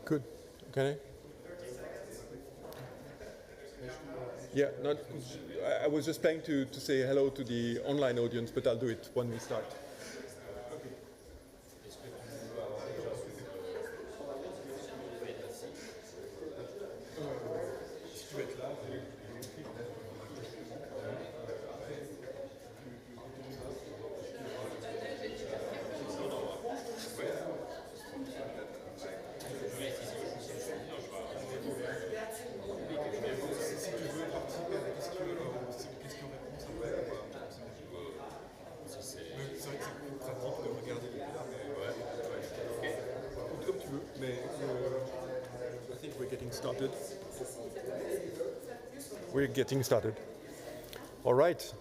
Good. Okay. Yeah, I was just planning to say hello to the online audience, but I'll do it when we start. We're getting started. All right.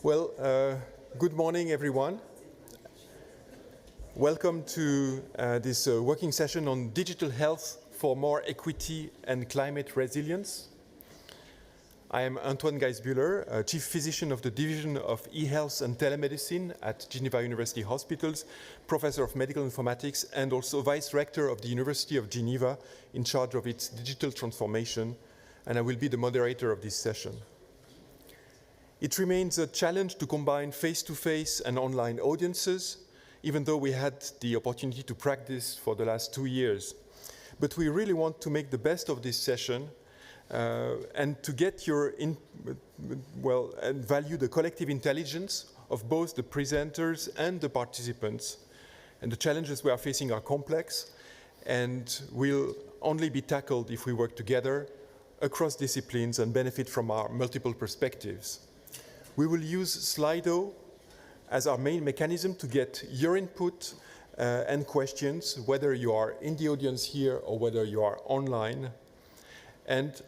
Well, good morning, everyone. Welcome to this working session on digital health for more equity and climate resilience. I am Antoine Geisbühler, Chief Physician of the Division of eHealth and Telemedicine at Geneva University Hospitals, Professor of Medical Informatics, and also Vice Rector of the University of Geneva in charge of its digital transformation, and I will be the moderator of this session. It remains a challenge to combine face-to-face and online audiences, even though we had the opportunity to practice for the last 2 years. But we really want to make the best of this session and to get your and value the collective intelligence of both the presenters and the participants. And the challenges we are facing are complex and will only be tackled if we work together across disciplines and benefit from our multiple perspectives. We will use Slido as our main mechanism to get your input and questions, whether you are in the audience here or whether you are online. And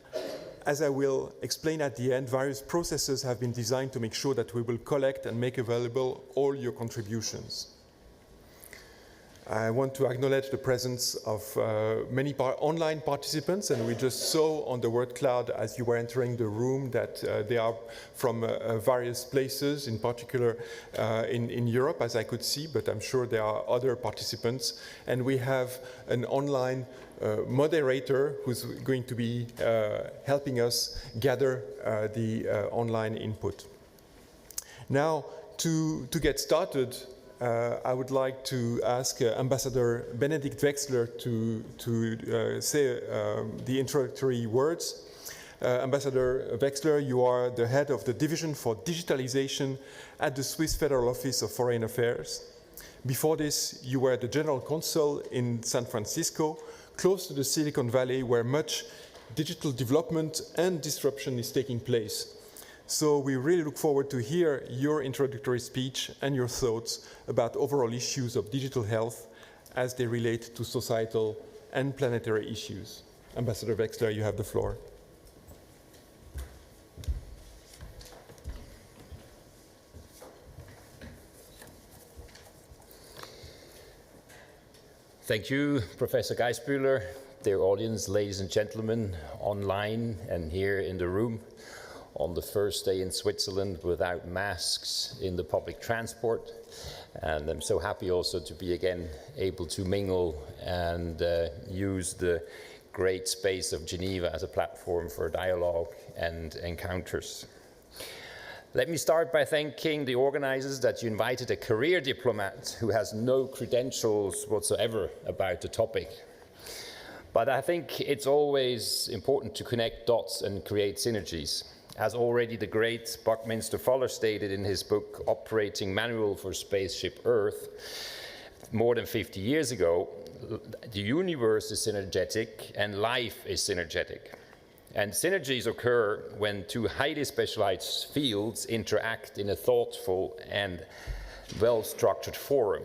as I will explain at the end, various processes have been designed to make sure that we will collect and make available all your contributions. I want to acknowledge the presence of many online participants, and we just saw on the word cloud as you were entering the room that they are from various places, in particular in Europe, as I could see, but I'm sure there are other participants. And we have an online moderator who's going to be helping us gather the online input. Now, to get started, I would like to ask Ambassador Benedikt Wexler to say the introductory words. Ambassador Wexler, you are the head of the Division for Digitalization at the Swiss Federal Office of Foreign Affairs. Before this, you were the General Consul in San Francisco, close to the Silicon Valley, where much digital development and disruption is taking place. So we really look forward to hear your introductory speech and your thoughts about overall issues of digital health as they relate to societal and planetary issues. Ambassador Wexler, you have the floor. Thank you, Professor Geisbühler, dear audience, ladies and gentlemen, online and here in the room. on the first day in Switzerland without masks in the public transport. And I'm so happy also to be again able to mingle and use the great space of Geneva as a platform for dialogue and encounters. Let me start by thanking the organizers that you invited a career diplomat who has no credentials whatsoever about the topic. But I think it's always important to connect dots and create synergies. As already the great Buckminster Fuller stated in his book, Operating Manual for Spaceship Earth, more than 50 years ago, the universe is synergetic and life is synergetic. And synergies occur when two highly specialized fields interact in a thoughtful and well-structured forum.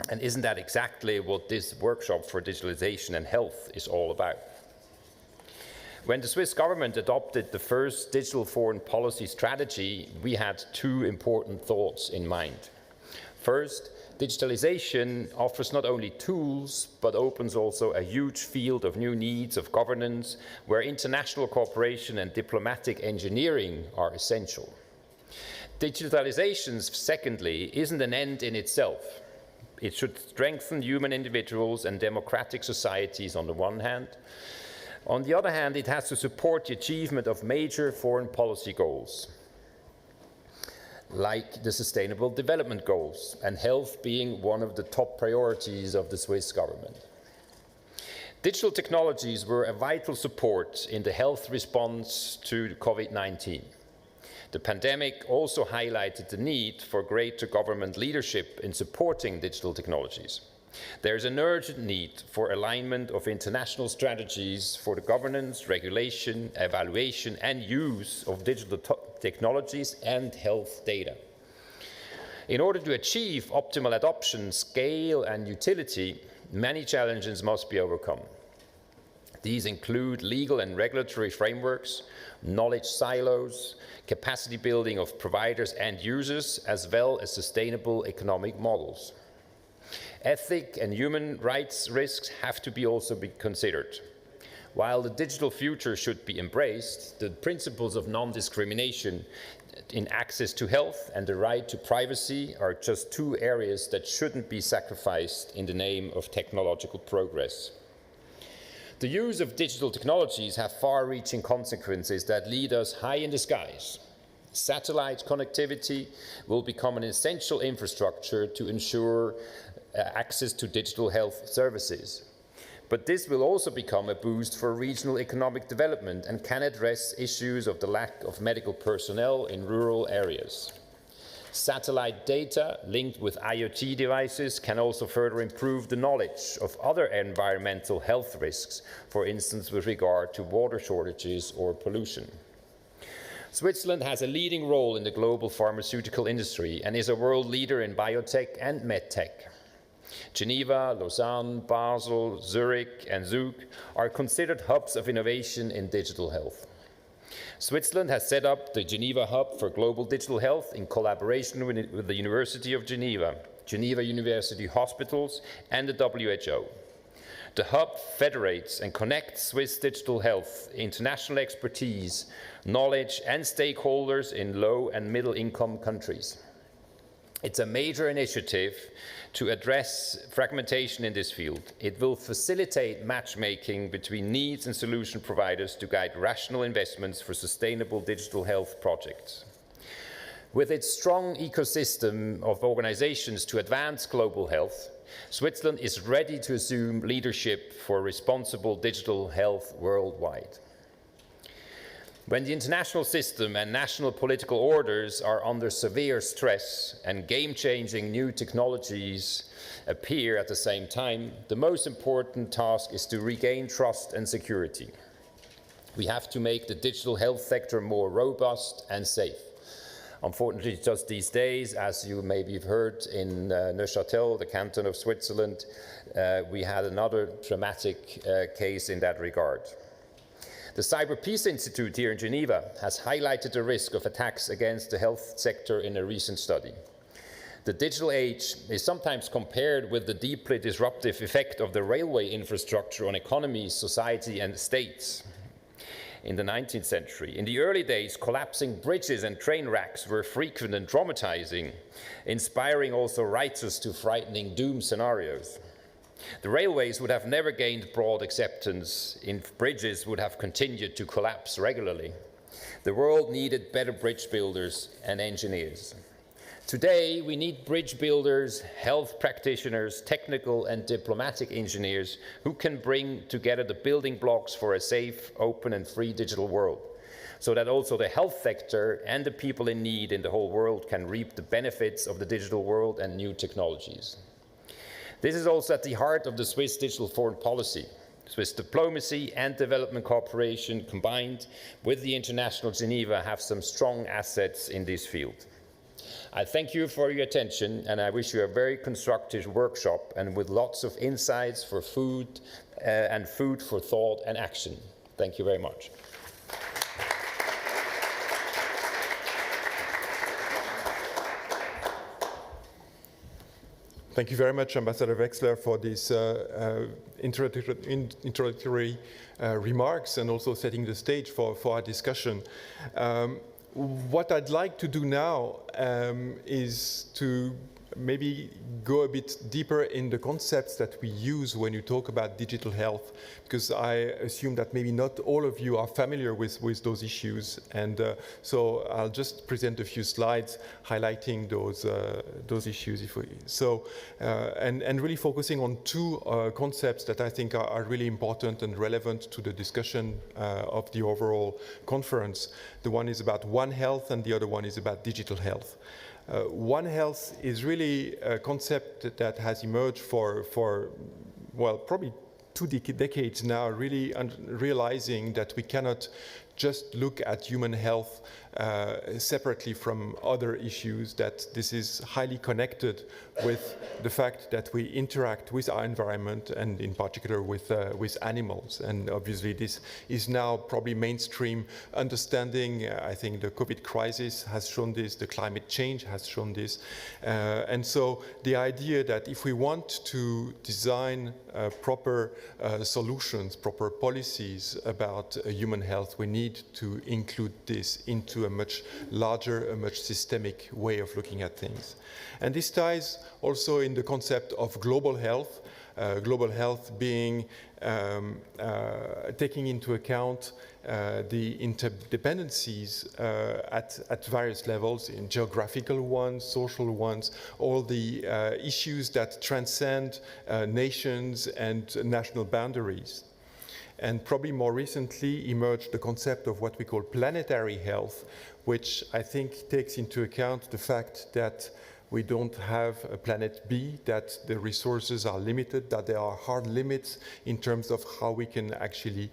And isn't that exactly what this workshop for digitalization and health is all about? When the Swiss government adopted the first digital foreign policy strategy, we had two important thoughts in mind. First, digitalization offers not only tools, but opens also a huge field of new needs of governance, where international cooperation and diplomatic engineering are essential. Digitalization, secondly, isn't an end in itself. It should strengthen human individuals and democratic societies on the one hand. On the other hand, it has to support the achievement of major foreign policy goals, like the Sustainable Development Goals, and health being one of the top priorities of the Swiss government. Digital technologies were a vital support in the health response to COVID-19. The pandemic also highlighted the need for greater government leadership in supporting digital technologies. There is an urgent need for alignment of international strategies for the governance, regulation, evaluation, and use of digital technologies and health data. In order to achieve optimal adoption, scale, and utility, many challenges must be overcome. These include legal and regulatory frameworks, knowledge silos, capacity building of providers and users, as well as sustainable economic models. Ethic and human rights risks have to also be considered. While the digital future should be embraced, the principles of non-discrimination in access to health and the right to privacy are just two areas that shouldn't be sacrificed in the name of technological progress. The use of digital technologies have far-reaching consequences that lead us high in the skies. Satellite connectivity will become an essential infrastructure to ensure access to digital health services. But this will also become a boost for regional economic development and can address issues of the lack of medical personnel in rural areas. Satellite data linked with IoT devices can also further improve the knowledge of other environmental health risks, for instance with regard to water shortages or pollution. Switzerland has a leading role in the global pharmaceutical industry and is a world leader in biotech and medtech. Geneva, Lausanne, Basel, Zurich, and Zug are considered hubs of innovation in digital health. Switzerland has set up the Geneva Hub for Global Digital Health in collaboration with the University of Geneva, Geneva University Hospitals, and the WHO. The hub federates and connects Swiss digital health, international expertise, knowledge, and stakeholders in low and middle income countries. It's a major initiative to address fragmentation in this field. It will facilitate matchmaking between needs and solution providers to guide rational investments for sustainable digital health projects. With its strong ecosystem of organizations to advance global health, Switzerland is ready to assume leadership for responsible digital health worldwide. When the international system and national political orders are under severe stress and game-changing new technologies appear at the same time, the most important task is to regain trust and security. We have to make the digital health sector more robust and safe. Unfortunately, just these days, as you maybe have heard, in Neuchâtel, the canton of Switzerland, we had another dramatic case in that regard. The Cyber Peace Institute here in Geneva has highlighted the risk of attacks against the health sector in a recent study. The digital age is sometimes compared with the deeply disruptive effect of the railway infrastructure on economies, society, and states. in the 19th century. In the early days, collapsing bridges and train racks were frequent and traumatizing, inspiring also writers to frightening doom scenarios. The railways would have never gained broad acceptance if bridges would have continued to collapse regularly. The world needed better bridge builders and engineers. Today, we need bridge builders, health practitioners, technical and diplomatic engineers who can bring together the building blocks for a safe, open and free digital world, so that also the health sector and the people in need in the whole world can reap the benefits of the digital world and new technologies. This is also at the heart of the Swiss digital foreign policy. Swiss diplomacy and development cooperation combined with the International Geneva have some strong assets in this field. I thank you for your attention, and I wish you a very constructive workshop and with lots of insights for food and food for thought and action. Thank you very much. Thank you very much, Ambassador Wechsler, for these introductory remarks and also setting the stage for our discussion. What I'd like to do now is to maybe go a bit deeper in the concepts that we use when you talk about digital health, because I assume that maybe not all of you are familiar with those issues, and so I'll just present a few slides highlighting those issues. And really focusing on two concepts that I think are really important and relevant to the discussion of the overall conference. The one is about One Health and the other one is about digital health. One Health is really a concept that has emerged for well, probably 2 decades now, really realizing that we cannot just look at human health separately from other issues, that this is highly connected with the fact that we interact with our environment and in particular with animals. And obviously this is now probably mainstream understanding. I think the COVID crisis has shown this, the climate change has shown this. And so the idea that if we want to design proper solutions, proper policies about human health, we need to include this into a much larger, a much systemic way of looking at things. And this ties also in the concept of global health being taking into account the interdependencies at various levels, in geographical ones, social ones, all the issues that transcend nations and national boundaries. And probably more recently emerged the concept of what we call planetary health, which I think takes into account the fact that we don't have a planet B, that the resources are limited, that there are hard limits in terms of how we can actually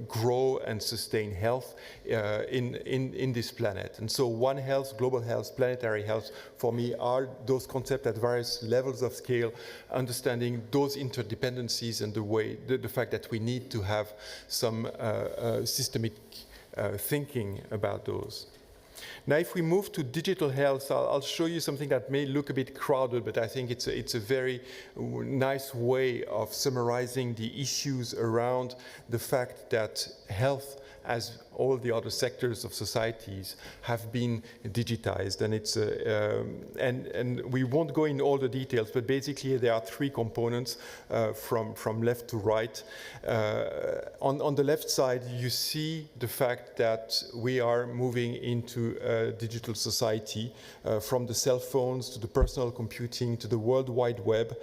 grow and sustain health in this planet. And so One Health, global health, planetary health, for me are those concepts at various levels of scale, understanding those interdependencies and the fact that we need to have some systemic thinking about those. Now, if we move to digital health, I'll show you something that may look a bit crowded, but I think it's a very nice way of summarizing the issues around the fact that health, as all the other sectors of societies, have been digitized. And it's and we won't go in all the details, but basically there are 3 components from left to right. On the left side, you see the fact that we are moving into a digital society, from the cell phones to the personal computing to the World Wide Web,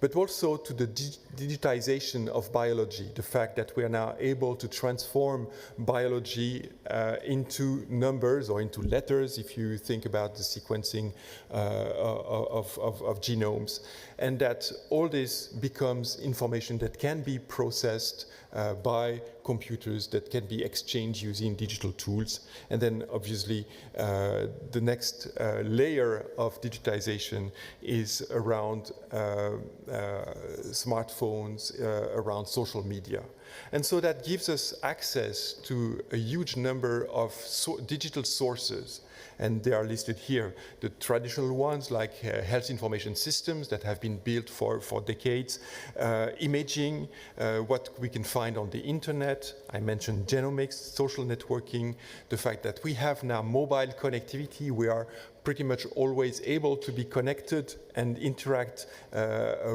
but also to the digitization of biology, the fact that we are now able to transform biology into numbers or into letters, if you think about the sequencing of genomes, and that all this becomes information that can be processed by computers, that can be exchanged using digital tools. And then obviously the next layer of digitization is around smartphones, around social media. And so that gives us access to a huge number of digital sources. And they are listed here. The traditional ones like health information systems that have been built for decades, imaging, what we can find on the internet. I mentioned genomics, social networking, the fact that we have now mobile connectivity. We are pretty much always able to be connected and interact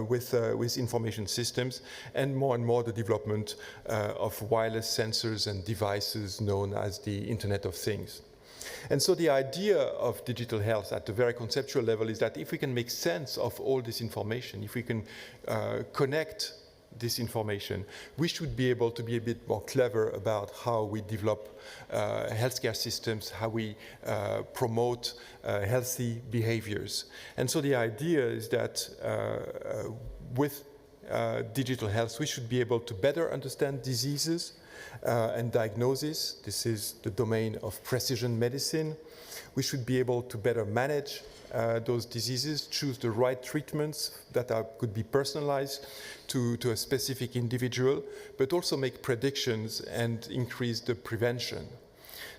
with information systems, and more the development of wireless sensors and devices known as the Internet of Things. And so the idea of digital health at the very conceptual level is that if we can make sense of all this information, if we can connect this information, we should be able to be a bit more clever about how we develop healthcare systems, how we promote healthy behaviors. And so the idea is that with digital health, we should be able to better understand diseases and diagnosis. This is the domain of precision medicine. We should be able to better manage those diseases, choose the right treatments that could be personalized to a specific individual, but also make predictions and increase the prevention.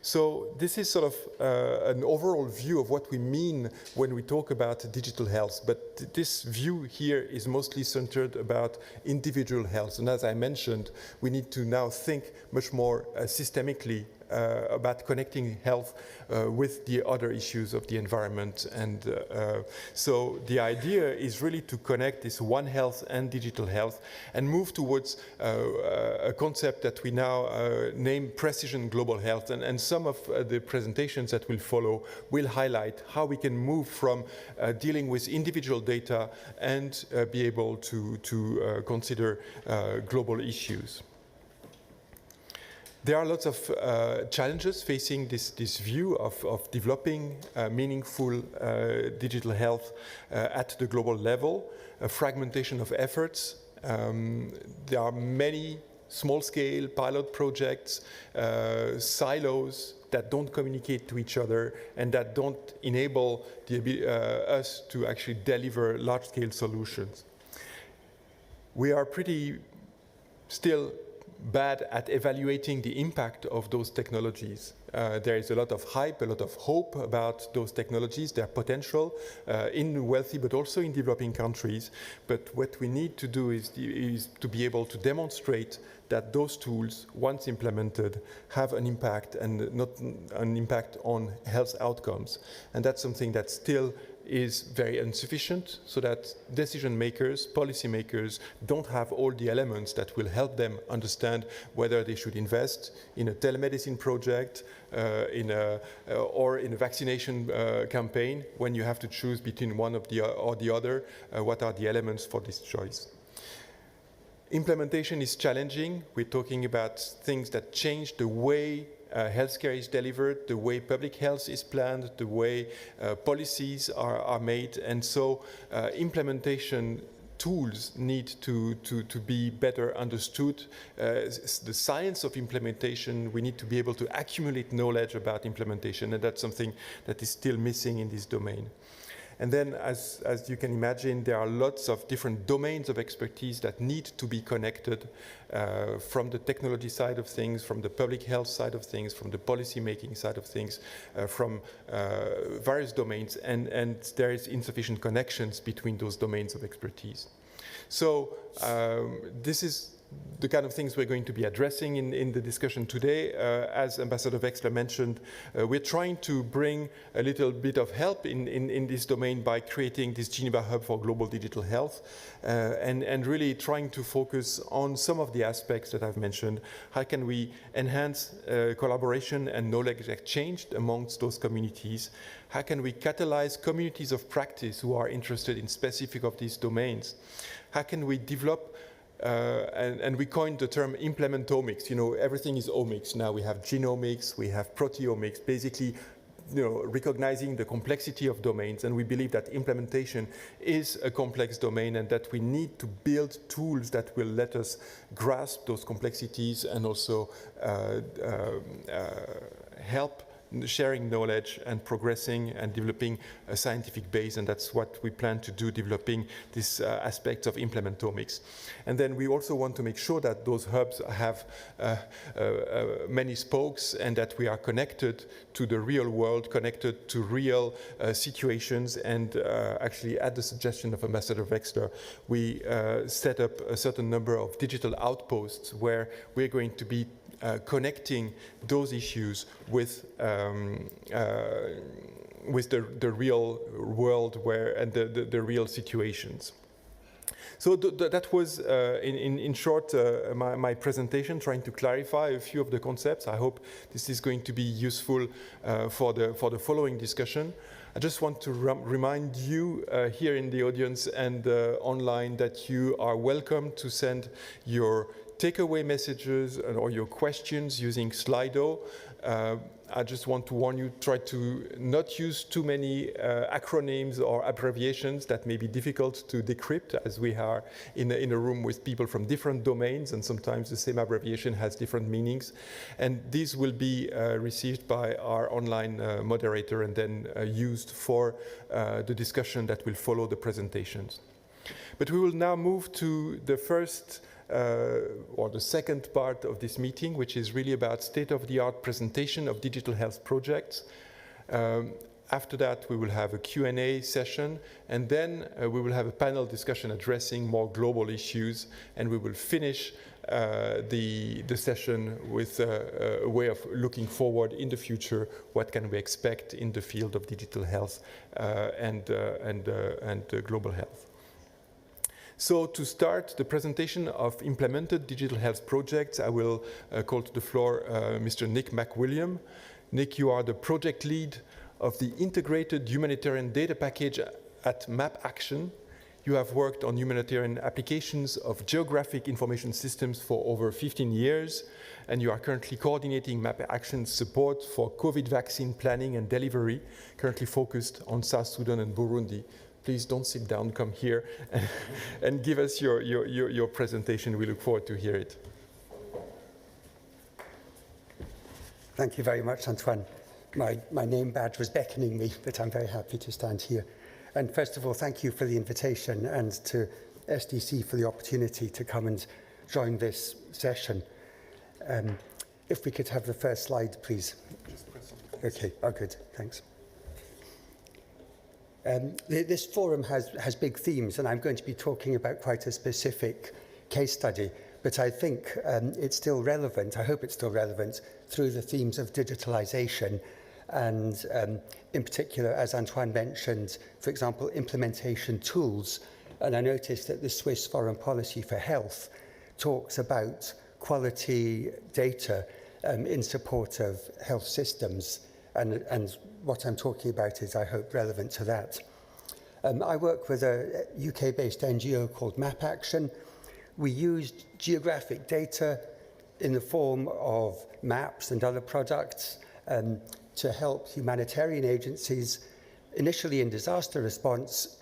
So this is sort of an overall view of what we mean when we talk about digital health, but this view here is mostly centered about individual health. And as I mentioned, we need to now think much more systemically about connecting health with the other issues of the environment. And so the idea is really to connect this One Health and digital health and move towards a concept that we now name Precision Global Health. And some of the presentations that will follow will highlight how we can move from dealing with individual data and be able to consider global issues. There are lots of challenges facing this view of developing meaningful digital health at the global level, a fragmentation of efforts. There are many small-scale pilot projects, silos that don't communicate to each other and that don't enable us to actually deliver large-scale solutions. We are pretty still bad at evaluating the impact of those technologies. There is a lot of hype, a lot of hope about those technologies, their potential in wealthy but also in developing countries. But what we need to do is to be able to demonstrate that those tools, once implemented, have an impact and not an impact on health outcomes. And that's something that still is very insufficient, so that decision makers, policy makers, don't have all the elements that will help them understand whether they should invest in a telemedicine project or in a vaccination campaign. When you have to choose between one of or the other, what are the elements for this choice? Implementation is challenging. We're talking about things that change the way healthcare is delivered, the way public health is planned, the way policies are made. And so implementation tools need to be better understood. The science of implementation, we need to be able to accumulate knowledge about implementation, and that's something that is still missing in this domain. And then, as you can imagine, there are lots of different domains of expertise that need to be connected from the technology side of things, from the public health side of things, from the policy making side of things, from various domains, and there is insufficient connections between those domains of expertise. So this is the kind of things we're going to be addressing in the discussion today. As Ambassador Wexler mentioned, we're trying to bring a little bit of help in this domain by creating this Geneva Hub for Global Digital Health and really trying to focus on some of the aspects that I've mentioned. How can we enhance collaboration and knowledge exchange amongst those communities? How can we catalyze communities of practice who are interested in specific of these domains? How can we develop and we coined the term implementomics. You know, everything is omics. Now we have genomics, we have proteomics, basically, you know, recognizing the complexity of domains. And we believe that implementation is a complex domain and that we need to build tools that will let us grasp those complexities and also help sharing knowledge and progressing and developing a scientific base, and that's what we plan to do, developing this aspect of implementomics. And then we also want to make sure that those hubs have many spokes and that we are connected to the real world, connected to real situations, and actually at the suggestion of Ambassador Wexler, we set up a certain number of digital outposts where we're going to be connecting those issues with the real world and the real situations. So that was, in short, my presentation, trying to clarify a few of the concepts. I hope this is going to be useful for the following discussion. I just want to remind you here in the audience and online that you are welcome to send your takeaway messages or your questions using Slido. I just want to warn you, try to not use too many acronyms or abbreviations that may be difficult to decrypt, as we are in a room with people from different domains, and sometimes the same abbreviation has different meanings. And these will be received by our online moderator and then used for the discussion that will follow the presentations. But we will now move to the first or the second part of this meeting, which is really about state-of-the-art presentation of digital health projects. After that, we will have a Q&A session, and then we will have a panel discussion addressing more global issues, and we will finish the session with a way of looking forward in the future. What can we expect in the field of digital health and global health? So to start the presentation of implemented digital health projects, I will call to the floor Mr. Nick McWilliam. Nick, you are the project lead of the Integrated Humanitarian Data Package at MapAction. You have worked on humanitarian applications of geographic information systems for over 15 years, and you are currently coordinating MapAction's support for COVID vaccine planning and delivery, currently focused on South Sudan and Burundi. Please don't sit down, come here and give us your presentation. We look forward to hear it. Thank you very much, Antoine. My name badge was beckoning me, but I'm very happy to stand here. And first of all, thank you for the invitation, and to SDC for the opportunity to come and join this session. If we could have the first slide, please. Okay, oh good, thanks. This forum has big themes, and I'm going to be talking about quite a specific case study, but I think it's still relevant, I hope it's still relevant, through the themes of digitalization and in particular, as Antoine mentioned, for example, implementation tools. And I noticed that the Swiss Foreign Policy for Health talks about quality data in support of health systems, and what I'm talking about is, I hope, relevant to that. I work with a UK-based NGO called MapAction. We used geographic data in the form of maps and other products to help humanitarian agencies, initially in disaster response,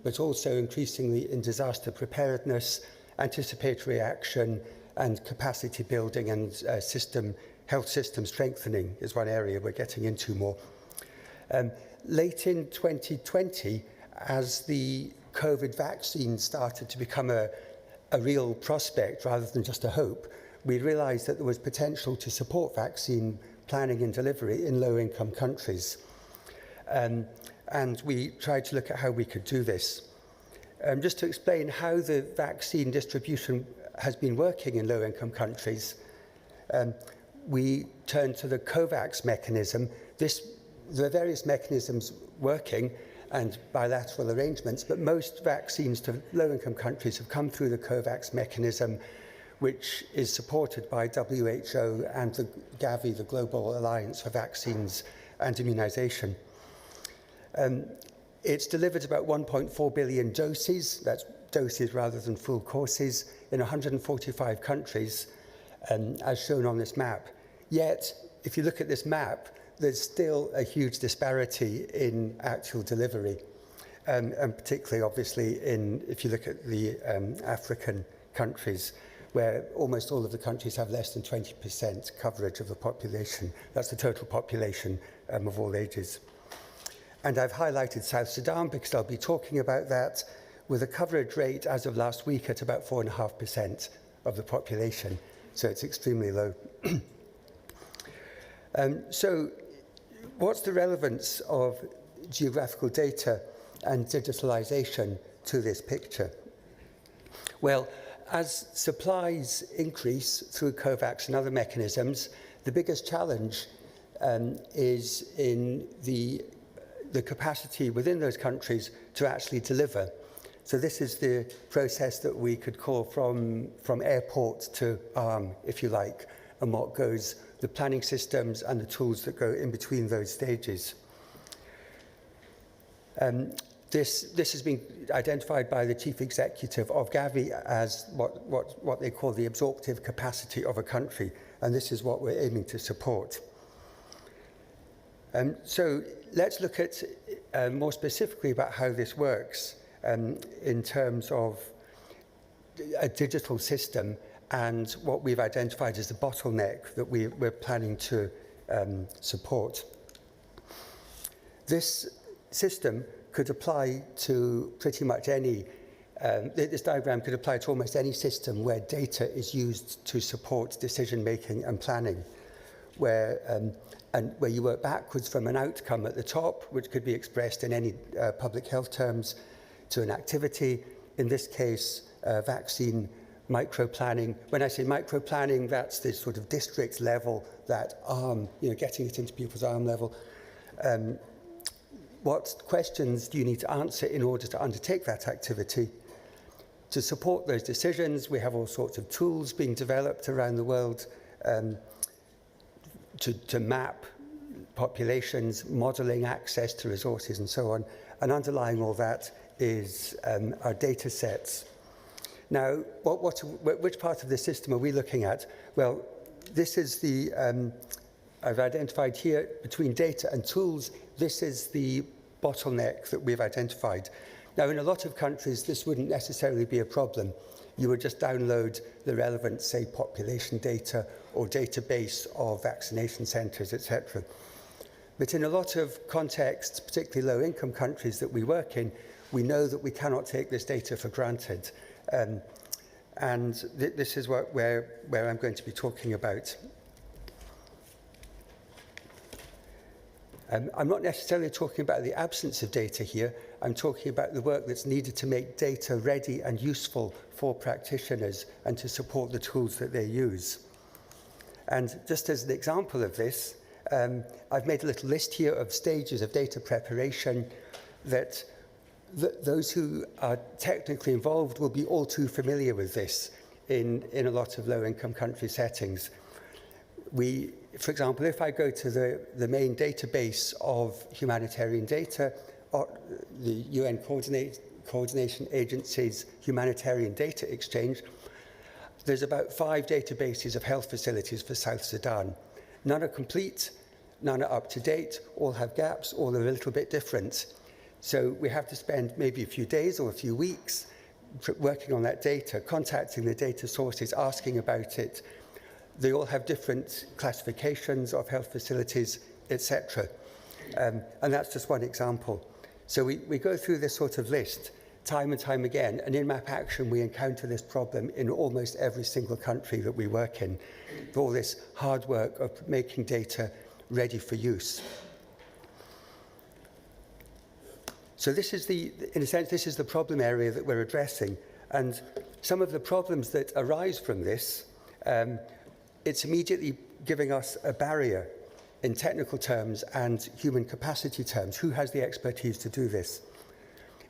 but also increasingly in disaster preparedness, anticipatory action, and capacity building and health system strengthening is one area we're getting into more. Late in 2020, as the COVID vaccine started to become a real prospect rather than just a hope, we realized that there was potential to support vaccine planning and delivery in low-income countries. And we tried to look at how we could do this. Just to explain how the vaccine distribution has been working in low-income countries, we turned to the COVAX mechanism. There are various mechanisms working and bilateral arrangements, but most vaccines to low-income countries have come through the COVAX mechanism, which is supported by WHO and the Gavi, the Global Alliance for Vaccines and Immunization. It's delivered about 1.4 billion doses, that's doses rather than full courses, in 145 countries, as shown on this map. Yet, if you look at this map, there's still a huge disparity in actual delivery, and particularly, obviously, if you look at the African countries, where almost all of the countries have less than 20% coverage of the population. That's the total population of all ages. And I've highlighted South Sudan because I'll be talking about that, with a coverage rate as of last week at about 4.5% of the population. So it's extremely low. So what's the relevance of geographical data and digitalization to this picture? Well, as supplies increase through COVAX and other mechanisms, the biggest challenge is in the capacity within those countries to actually deliver. So this is the process that we could call from airport to arm, if you like, and what goes, the planning systems and the tools that go in between those stages. This has been identified by the chief executive of Gavi as what they call the absorptive capacity of a country, and this is what we're aiming to support. So let's look at more specifically about how this works in terms of a digital system and what we've identified as the bottleneck that we're planning to support. This system could apply to pretty much any, this diagram could apply to almost any system where data is used to support decision-making and planning, where you work backwards from an outcome at the top, which could be expressed in any public health terms, to an activity, in this case, vaccine micro-planning. When I say micro-planning, that's the sort of district level, that arm, getting it into people's arm level. What questions do you need to answer in order to undertake that activity? To support those decisions, we have all sorts of tools being developed around the world to map populations, modelling access to resources and so on. And underlying all that is our data sets. Now, which part of the system are we looking at? Well, this is the, I've identified here between data and tools, this is the bottleneck that we've identified. Now, in a lot of countries, this wouldn't necessarily be a problem. You would just download the relevant, say, population data or database of vaccination centres, etc. But in a lot of contexts, particularly low-income countries that we work in, we know that we cannot take this data for granted. This is where I'm going to be talking about. I'm not necessarily talking about the absence of data here. I'm talking about the work that's needed to make data ready and useful for practitioners and to support the tools that they use. And just as an example of this, I've made a little list here of stages of data preparation that those who are technically involved will be all too familiar with this in a lot of low-income country settings. For example, if I go to the main database of humanitarian data, or the UN Coordination Agency's Humanitarian Data Exchange, there's about 5 databases of health facilities for South Sudan. None are complete, none are up to date, all have gaps, all are a little bit different. So we have to spend maybe a few days or a few weeks working on that data, contacting the data sources, asking about it. They all have different classifications of health facilities, etc. And that's just one example. So we go through this sort of list time and time again, and in Map Action we encounter this problem in almost every single country that we work in, all this hard work of making data ready for use. So this is in a sense, this is the problem area that we're addressing. And some of the problems that arise from this, it's immediately giving us a barrier in technical terms and human capacity terms. Who has the expertise to do this?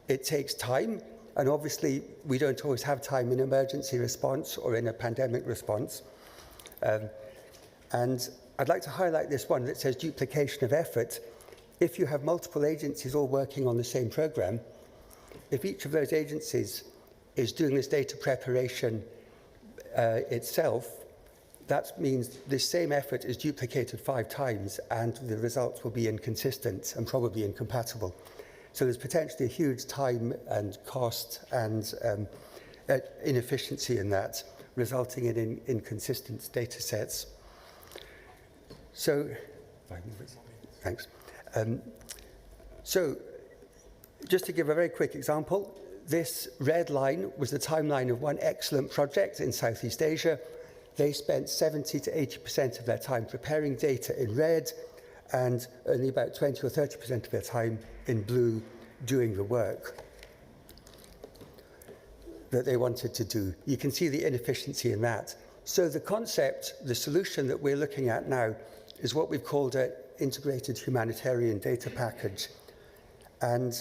It takes time, and obviously we don't always have time in emergency response or in a pandemic response. And I'd like to highlight this one that says duplication of effort. If you have multiple agencies all working on the same program, if each of those agencies is doing this data preparation itself, that means this same effort is duplicated 5 times and the results will be inconsistent and probably incompatible. So there's potentially a huge time and cost and inefficiency in that, resulting in inconsistent data sets. So, thanks. So, just to give a very quick example, this red line was the timeline of one excellent project in Southeast Asia. They spent 70 to 80% of their time preparing data in red and only about 20 or 30% of their time in blue doing the work that they wanted to do. You can see the inefficiency in that. So the concept, the solution that we're looking at now is what we've called an integrated humanitarian data package. And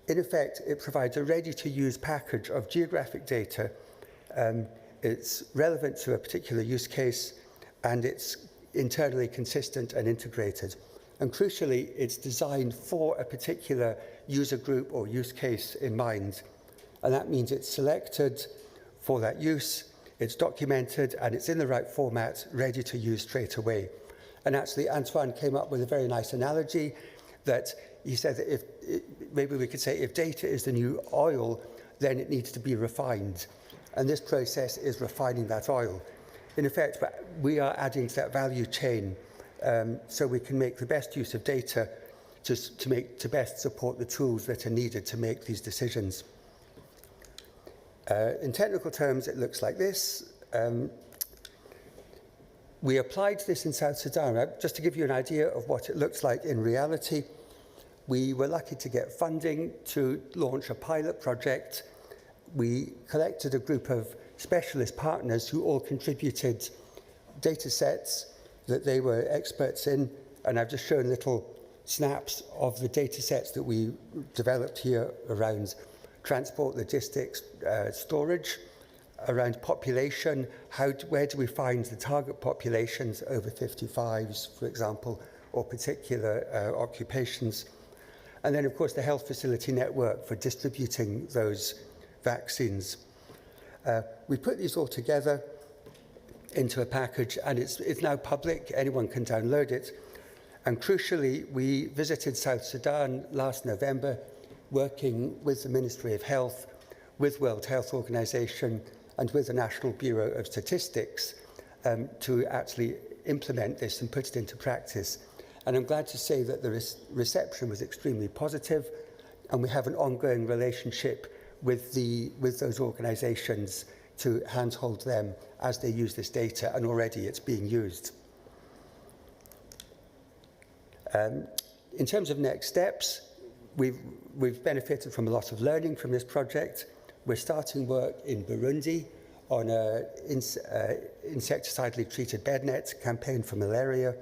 in effect, it provides a ready-to-use package of geographic data. It's relevant to a particular use case, and it's internally consistent and integrated. And crucially, it's designed for a particular user group or use case in mind. And that means it's selected for that use, it's documented, and it's in the right format, ready to use straight away. And actually, Antoine came up with a very nice analogy that he said that maybe we could say if data is the new oil, then it needs to be refined. And this process is refining that oil. In effect, we are adding to that value chain so we can make the best use of data to best support the tools that are needed to make these decisions. In technical terms, it looks like this. We applied this in South Sudan. Just to give you an idea of what it looks like in reality, we were lucky to get funding to launch a pilot project. We collected a group of specialist partners who all contributed data sets that they were experts in, and I've just shown little snaps of the data sets that we developed here around transport, logistics, storage, around population, where do we find the target populations over 55s, for example, or particular occupations. And then, of course, the health facility network for distributing those vaccines. We put these all together into a package, and it's now public. Anyone can download it. And crucially, we visited South Sudan last November, working with the Ministry of Health, with World Health Organization, and with the National Bureau of Statistics to actually implement this and put it into practice. And I'm glad to say that the reception was extremely positive, and we have an ongoing relationship with those organizations to handhold them as they use this data, and already it's being used. In terms of next steps, we've benefited from a lot of learning from this project. We're starting work in Burundi on an insecticidally treated bed net campaign for malaria.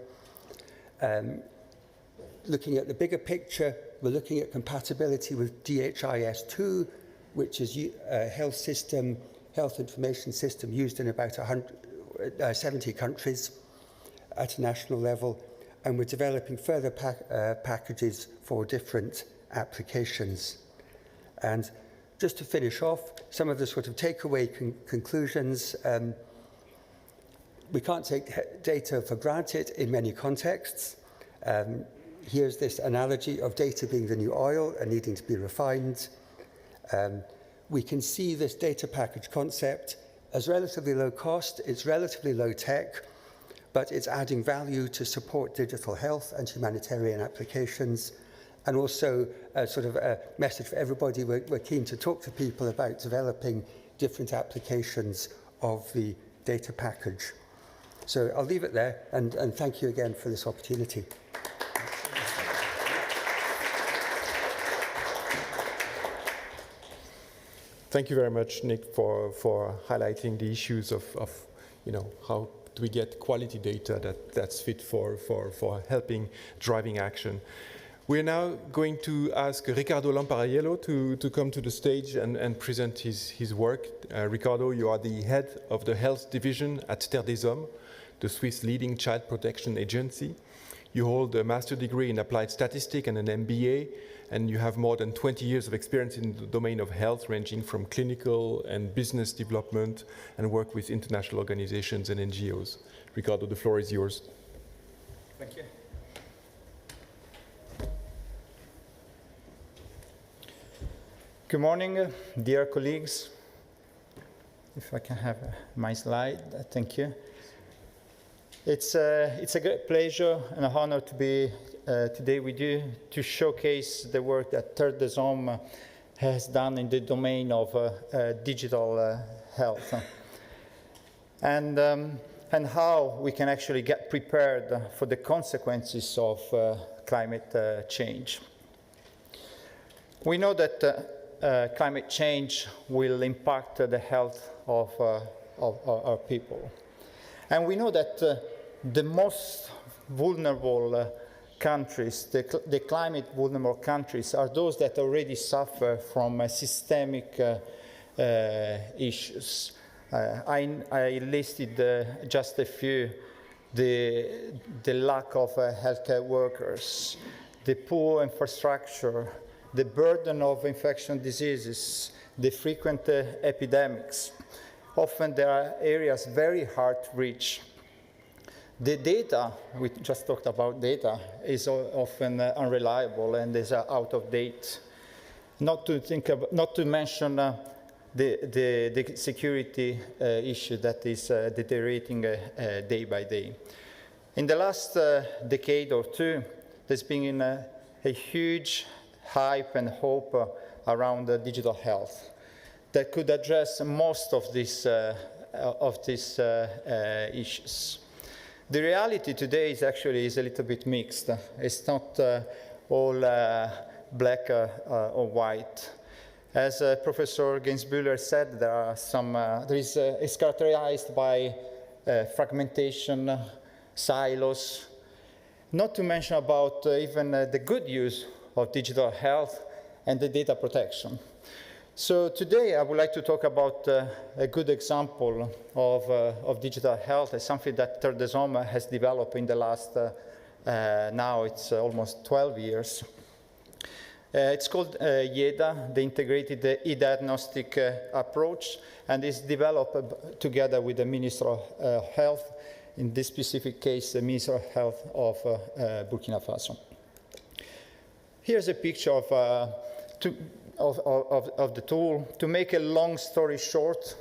Looking at the bigger picture, we're looking at compatibility with DHIS2, which is a health information system used in about 70 countries at a national level. And we're developing further packages for different applications. And just to finish off, some of the sort of takeaway conclusions. We can't take data for granted in many contexts. Here's this analogy of data being the new oil and needing to be refined. We can see this data package concept as relatively low cost, it's relatively low tech, but it's adding value to support digital health and humanitarian applications. And also sort of a message for everybody, we're keen to talk to people about developing different applications of the data package. So I'll leave it there, and thank you again for this opportunity. Thank you very much, Nick, for highlighting the issues of how do we get quality data that's fit for helping driving action. We're now going to ask Ricardo Lamparaiello to come to the stage and present his work. Ricardo, you are the head of the health division at Terre des Hommes, the Swiss leading child protection agency. You hold a master's degree in applied statistics and an MBA, and you have more than 20 years of experience in the domain of health, ranging from clinical and business development, and work with international organizations and NGOs. Ricardo, the floor is yours. Thank you. Good morning, dear colleagues. If I can have my slide, thank you. It's a great pleasure and an honor to be today with you to showcase the work that Terre des Hommes has done in the domain of digital health and how we can actually get prepared for the consequences of climate change. We know that climate change will impact the health of our people. And we know that the most vulnerable countries, the climate vulnerable countries, are those that already suffer from systemic issues. I listed just a few: the lack of healthcare workers, the poor infrastructure, the burden of infectious diseases, the frequent epidemics. Often there are areas very hard to reach. The data, we just talked about data, is often unreliable and is out of date. Not to mention the security issue that is deteriorating day by day. In the last decade or two, there's been a huge hype and hope around digital health that could address most of these issues. The reality today is actually a little bit mixed. It's not all black or white. As Professor Gainsbuller said, it's characterized by fragmentation, silos, not to mention about even the good use of digital health and the data protection. So today I would like to talk about a good example of digital health as something that Terre des Hommes has developed in the last, now it's almost 12 years. It's called IEDA, the Integrated E-Diagnostic Approach, and is developed together with the Minister of Health, in this specific case, the Minister of Health of Burkina Faso. Here's a picture of the tool. To make a long story short,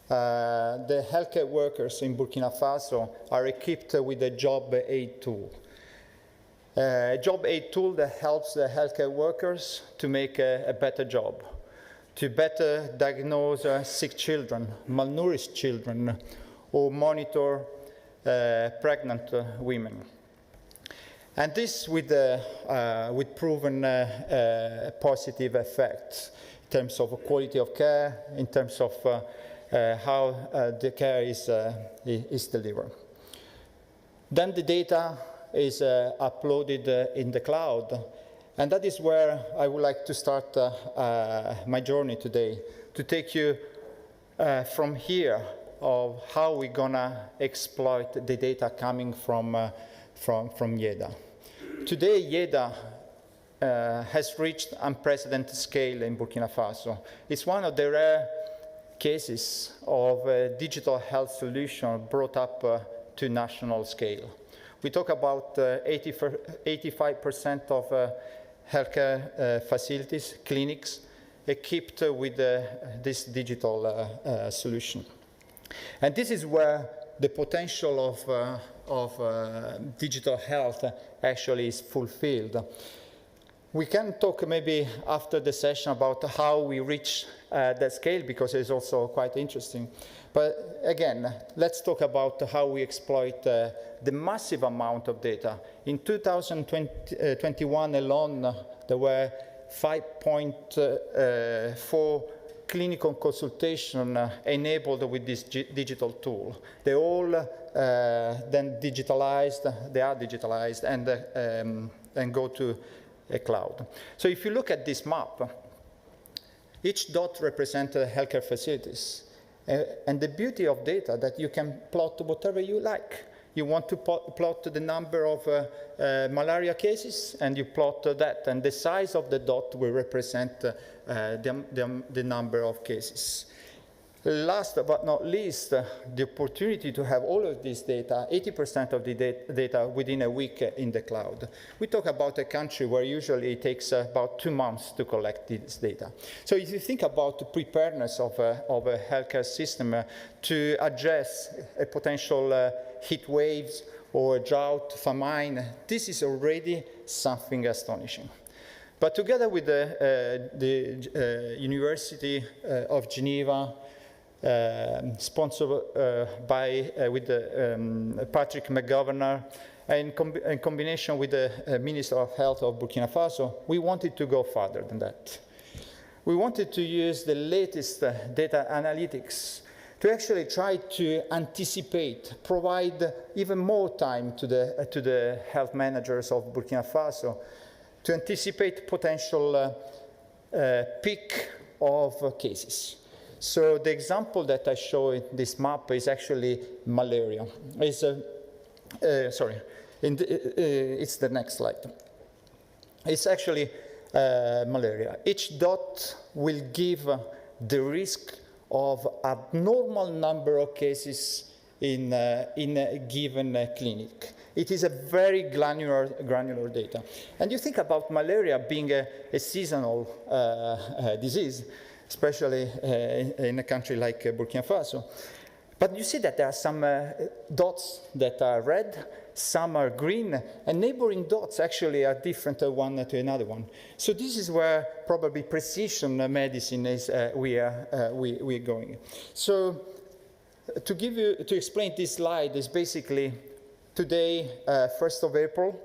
the healthcare workers in Burkina Faso are equipped with a job aid tool. A job aid tool that helps the healthcare workers to make a better job, to better diagnose sick children, malnourished children, or monitor pregnant women. And this with proven positive effects in terms of quality of care, in terms of how the care is delivered. Then the data is uploaded in the cloud, and that is where I would like to start my journey today, to take you from here of how we're gonna exploit the data coming from IEDA. Today, IEDA has reached unprecedented scale in Burkina Faso. It's one of the rare cases of a digital health solution brought up to national scale. We talk about 85% of healthcare facilities, clinics, equipped with this digital solution. And this is where the potential of digital health actually is fulfilled. We can talk maybe after the session about how we reach that scale, because it's also quite interesting. But again, let's talk about how we exploit the massive amount of data. In 2021 alone, there were 5.4 clinical consultation enabled with this digital tool. They all then digitalized, they are digitalized and go to a cloud. So if you look at this map, each dot represents healthcare facilities. And the beauty of data that you can plot whatever you like. You want to plot the number of malaria cases, and you plot that, and the size of the dot will represent the number of cases. Last but not least, the opportunity to have all of this data, 80% of the data within a week in the cloud. We talk about a country where usually it takes about 2 months to collect this data. So if you think about the preparedness of a healthcare system to address a potential heat waves or drought, famine, this is already something astonishing. But together with the University of Geneva, sponsored with Patrick McGovern, in combination with the Minister of Health of Burkina Faso, we wanted to go further than that. We wanted to use the latest data analytics to actually try to anticipate, provide even more time to the health managers of Burkina Faso to anticipate potential peak of cases. So the example that I show in this map is actually malaria. It's the next slide. It's actually malaria. Each dot will give the risk of a abnormal number of cases in a given clinic. It is a very granular data. And you think about malaria being a seasonal disease, especially in a country like Burkina Faso. But you see that there are some dots that are red, some are green, and neighboring dots actually are different one to another one. So this is where probably precision medicine is we're going. So to explain this slide is basically today, 1st of April,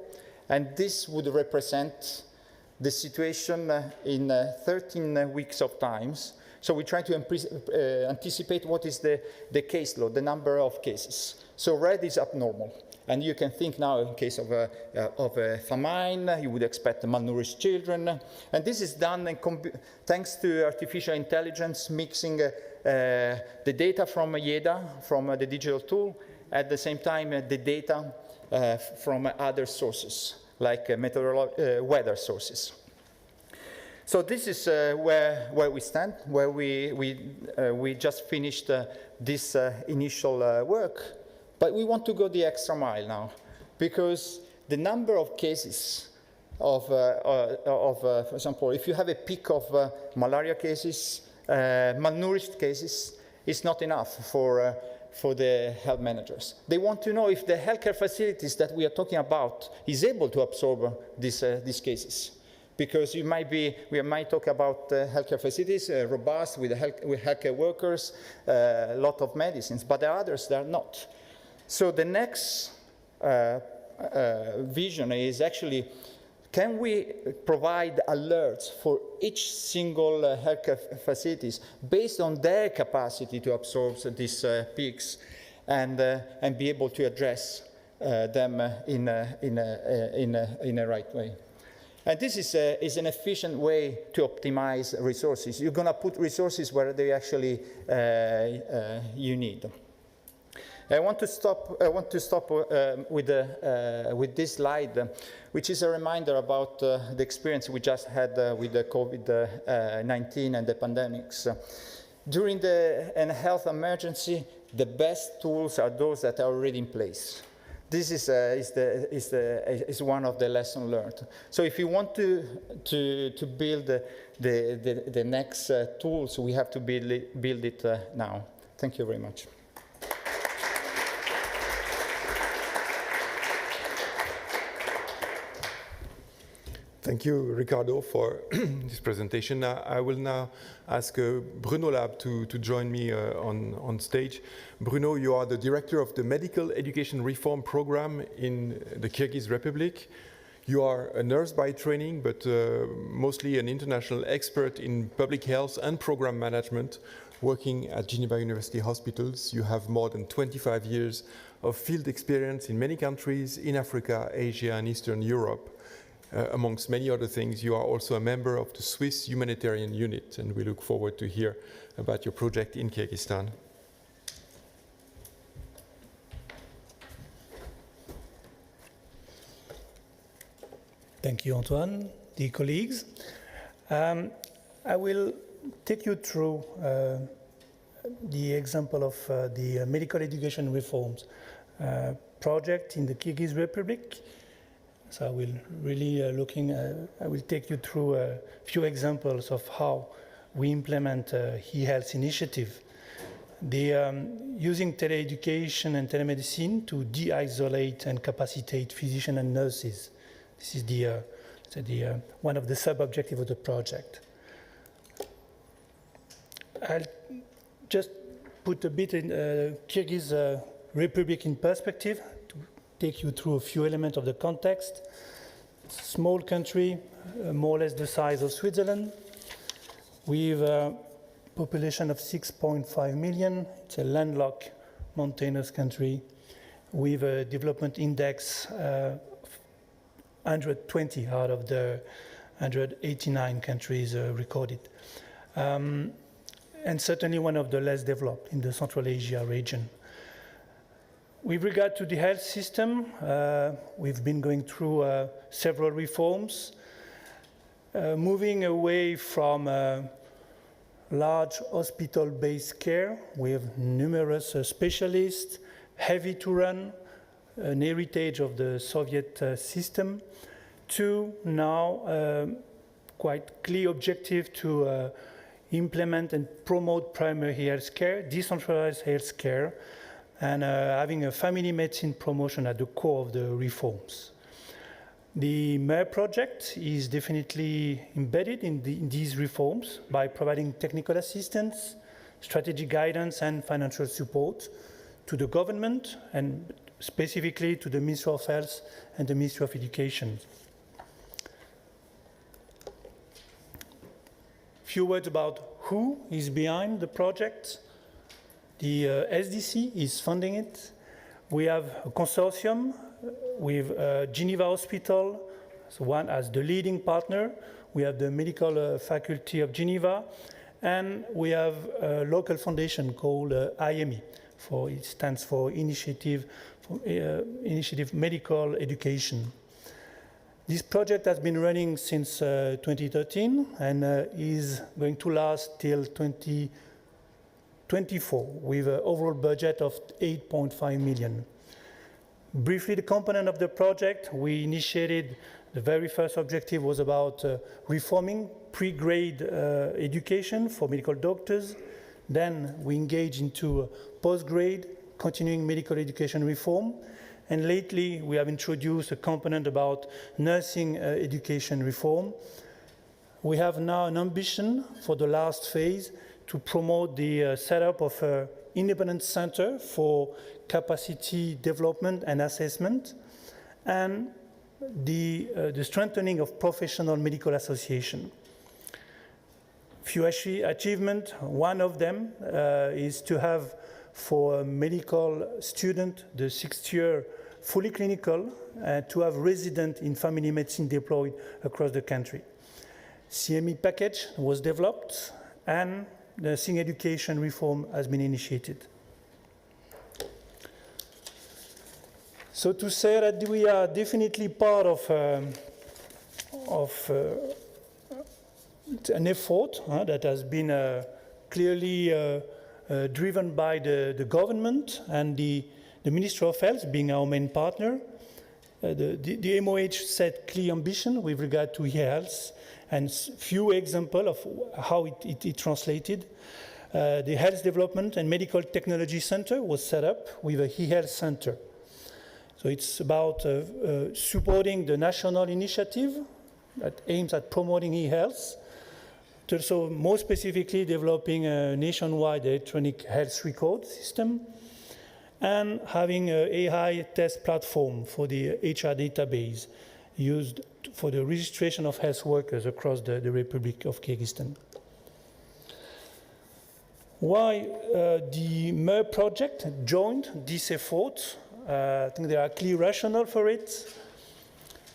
and this would represent the situation in 13 weeks of times. So we try to anticipate what is the caseload, the number of cases. So red is abnormal. And you can think now in case of a famine, you would expect malnourished children. And this is done thanks to artificial intelligence, mixing the data from IEDA, from the digital tool, at the same time the data from other sources, like weather sources. So this is where we stand, where we just finished this initial work. But we want to go the extra mile now, because the number of cases of for example, if you have a peak of malaria cases, malnourished cases, it's not enough for the health managers. They want to know if the healthcare facilities that we are talking about is able to absorb these cases. Because we might talk about healthcare facilities, robust with healthcare workers, a lot of medicines, but there are others that are not. So the next vision is actually, can we provide alerts for each single healthcare facilities based on their capacity to absorb these peaks and be able to address them in a right way? And this is an efficient way to optimize resources. You're going to put resources where they actually you need. I want to stop with this slide, which is a reminder about the experience we just had with the COVID-19 and the pandemics. During a health emergency, the best tools are those that are already in place. This is one of the lessons learned. So if you want to build the next tools, we have to build it now. Thank you very much. Thank you, Ricardo, for this presentation. I will now ask Bruno Lab to join me on stage. Bruno, you are the director of the Medical Education Reform Program in the Kyrgyz Republic. You are a nurse by training, but mostly an international expert in public health and program management, working at Geneva University Hospitals. You have more than 25 years of field experience in many countries in Africa, Asia, and Eastern Europe. Amongst many other things, you are also a member of the Swiss Humanitarian Unit, and we look forward to hear about your project in Kyrgyzstan. Thank you, Antoine. Dear colleagues, I will take you through the example of the medical education reforms project in the Kyrgyz Republic. So I will really I will take you through a few examples of how we implement e-health initiative. Using teleeducation and telemedicine to de-isolate and capacitate physicians and nurses. This is one of the sub-objectives of the project. I'll just put a bit in Kyrgyz Republic in perspective to take you through a few elements of the context. It's a small country, more or less the size of Switzerland, with a population of 6.5 million. It's a landlocked, mountainous country with a development index 120 out of the 189 countries recorded. And certainly one of the less developed in the Central Asia region. With regard to the health system, we've been going through several reforms, moving away from large hospital-based care with numerous specialists, heavy to run, an heritage of the Soviet system, to now quite clear objective to implement and promote primary health care, decentralized health care, and having a family medicine promotion at the core of the reforms. The MER project is definitely embedded in these reforms by providing technical assistance, strategic guidance, and financial support to the government, and specifically to the Ministry of Health and the Ministry of Education. Few words about who is behind the project. The SDC is funding it. We have a consortium with Geneva Hospital, so one as the leading partner. We have the Medical Faculty of Geneva, and we have a local foundation called IME. It stands for Initiative Medical Education. This project has been running since 2013 and is going to last till 2024 with an overall budget of 8.5 million. Briefly, the component of the project we initiated, the very first objective was about reforming pre-grade education for medical doctors. Then we engaged into post-grade continuing medical education reform. And lately, we have introduced a component about nursing education reform. We have now an ambition for the last phase to promote the setup of an independent center for capacity development and assessment, and the strengthening of professional medical association. Few achievements. One of them is to have for a medical student the 6th year fully clinical, to have resident in family medicine deployed across the country. CME package was developed, and the nursing education reform has been initiated. So to say that we are definitely part of an effort that has been clearly driven by the government and the Ministry of Health being our main partner. The MOH set clear ambition with regard to e-health, and few examples of how it translated. The Health Development and Medical Technology Center was set up with a e-health center. So it's about supporting the national initiative that aims at promoting e-health, also more specifically developing a nationwide electronic health record system, and having an AI test platform for the HR database used for the registration of health workers across the Republic of Kyrgyzstan. Why the MER project joined this effort? I think there are clear rationale for it.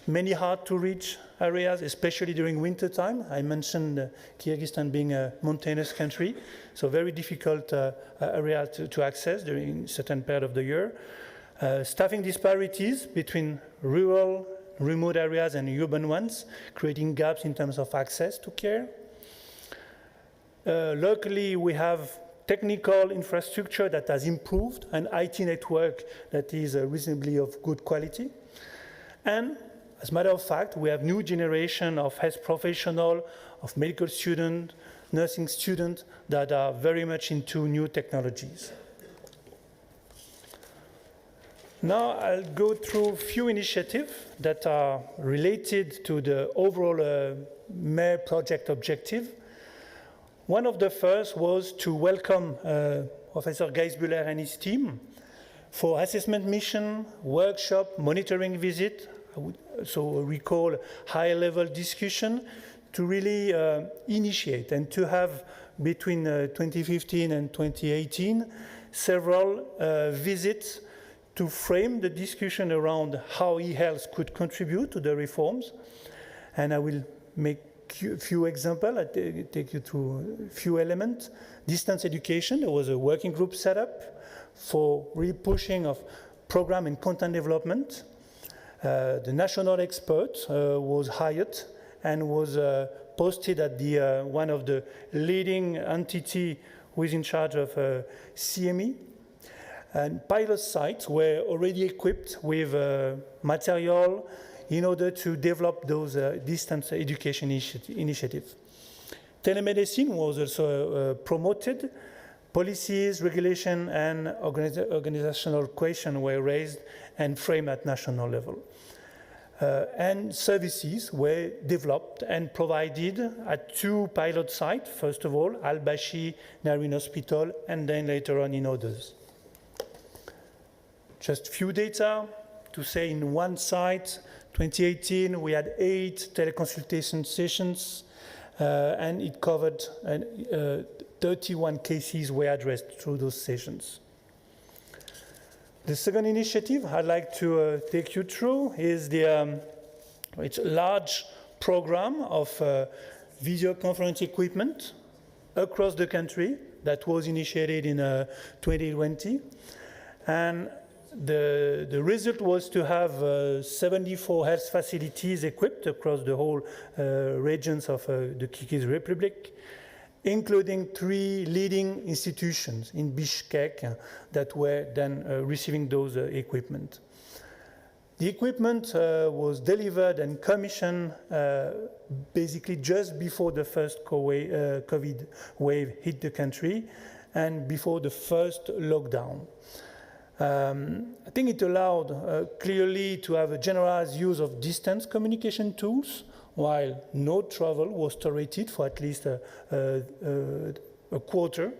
Many hard-to-reach areas, especially during winter time. I mentioned Kyrgyzstan being a mountainous country, so very difficult area to access during a certain period of the year. Staffing disparities between rural, remote areas and urban ones, creating gaps in terms of access to care. Locally, we have technical infrastructure that has improved, an IT network that is reasonably of good quality. And as a matter of fact, we have new generation of health professionals, of medical students, nursing students that are very much into new technologies. Now I'll go through a few initiatives that are related to the overall MER project objective. One of the first was to welcome Professor Geisbühler and his team for assessment mission, workshop, monitoring visit. I would also recall high-level discussion to really initiate and to have between 2015 and 2018 several visits to frame the discussion around how e-health could contribute to the reforms. And I will make a few examples. I'll take you through a few elements. Distance education, there was a working group set up for really pushing of program and content development. The national expert was hired and was posted at the one of the leading entity who is in charge of CME. And pilot sites were already equipped with material in order to develop those distance education initiatives. Telemedicine was also promoted. Policies, regulation, and organizational questions were raised and framed at national level. And services were developed and provided at 2 pilot sites. First of all, Al-Bashi Narine Hospital, and then later on in others. Just few data to say in one site, 2018, we had 8 teleconsultation sessions, and it covered 31 cases were addressed through those sessions. The second initiative I'd like to take you through is it's a large program of video conference equipment across the country that was initiated in 2020. And the result was to have 74 health facilities equipped across the whole regions of the Kyrgyz Republic, including 3 leading institutions in Bishkek that were then receiving those equipment. The equipment was delivered and commissioned basically just before the first COVID wave hit the country and before the first lockdown. I think it allowed clearly to have a generalized use of distance communication tools, while no travel was tolerated for at least a quarter.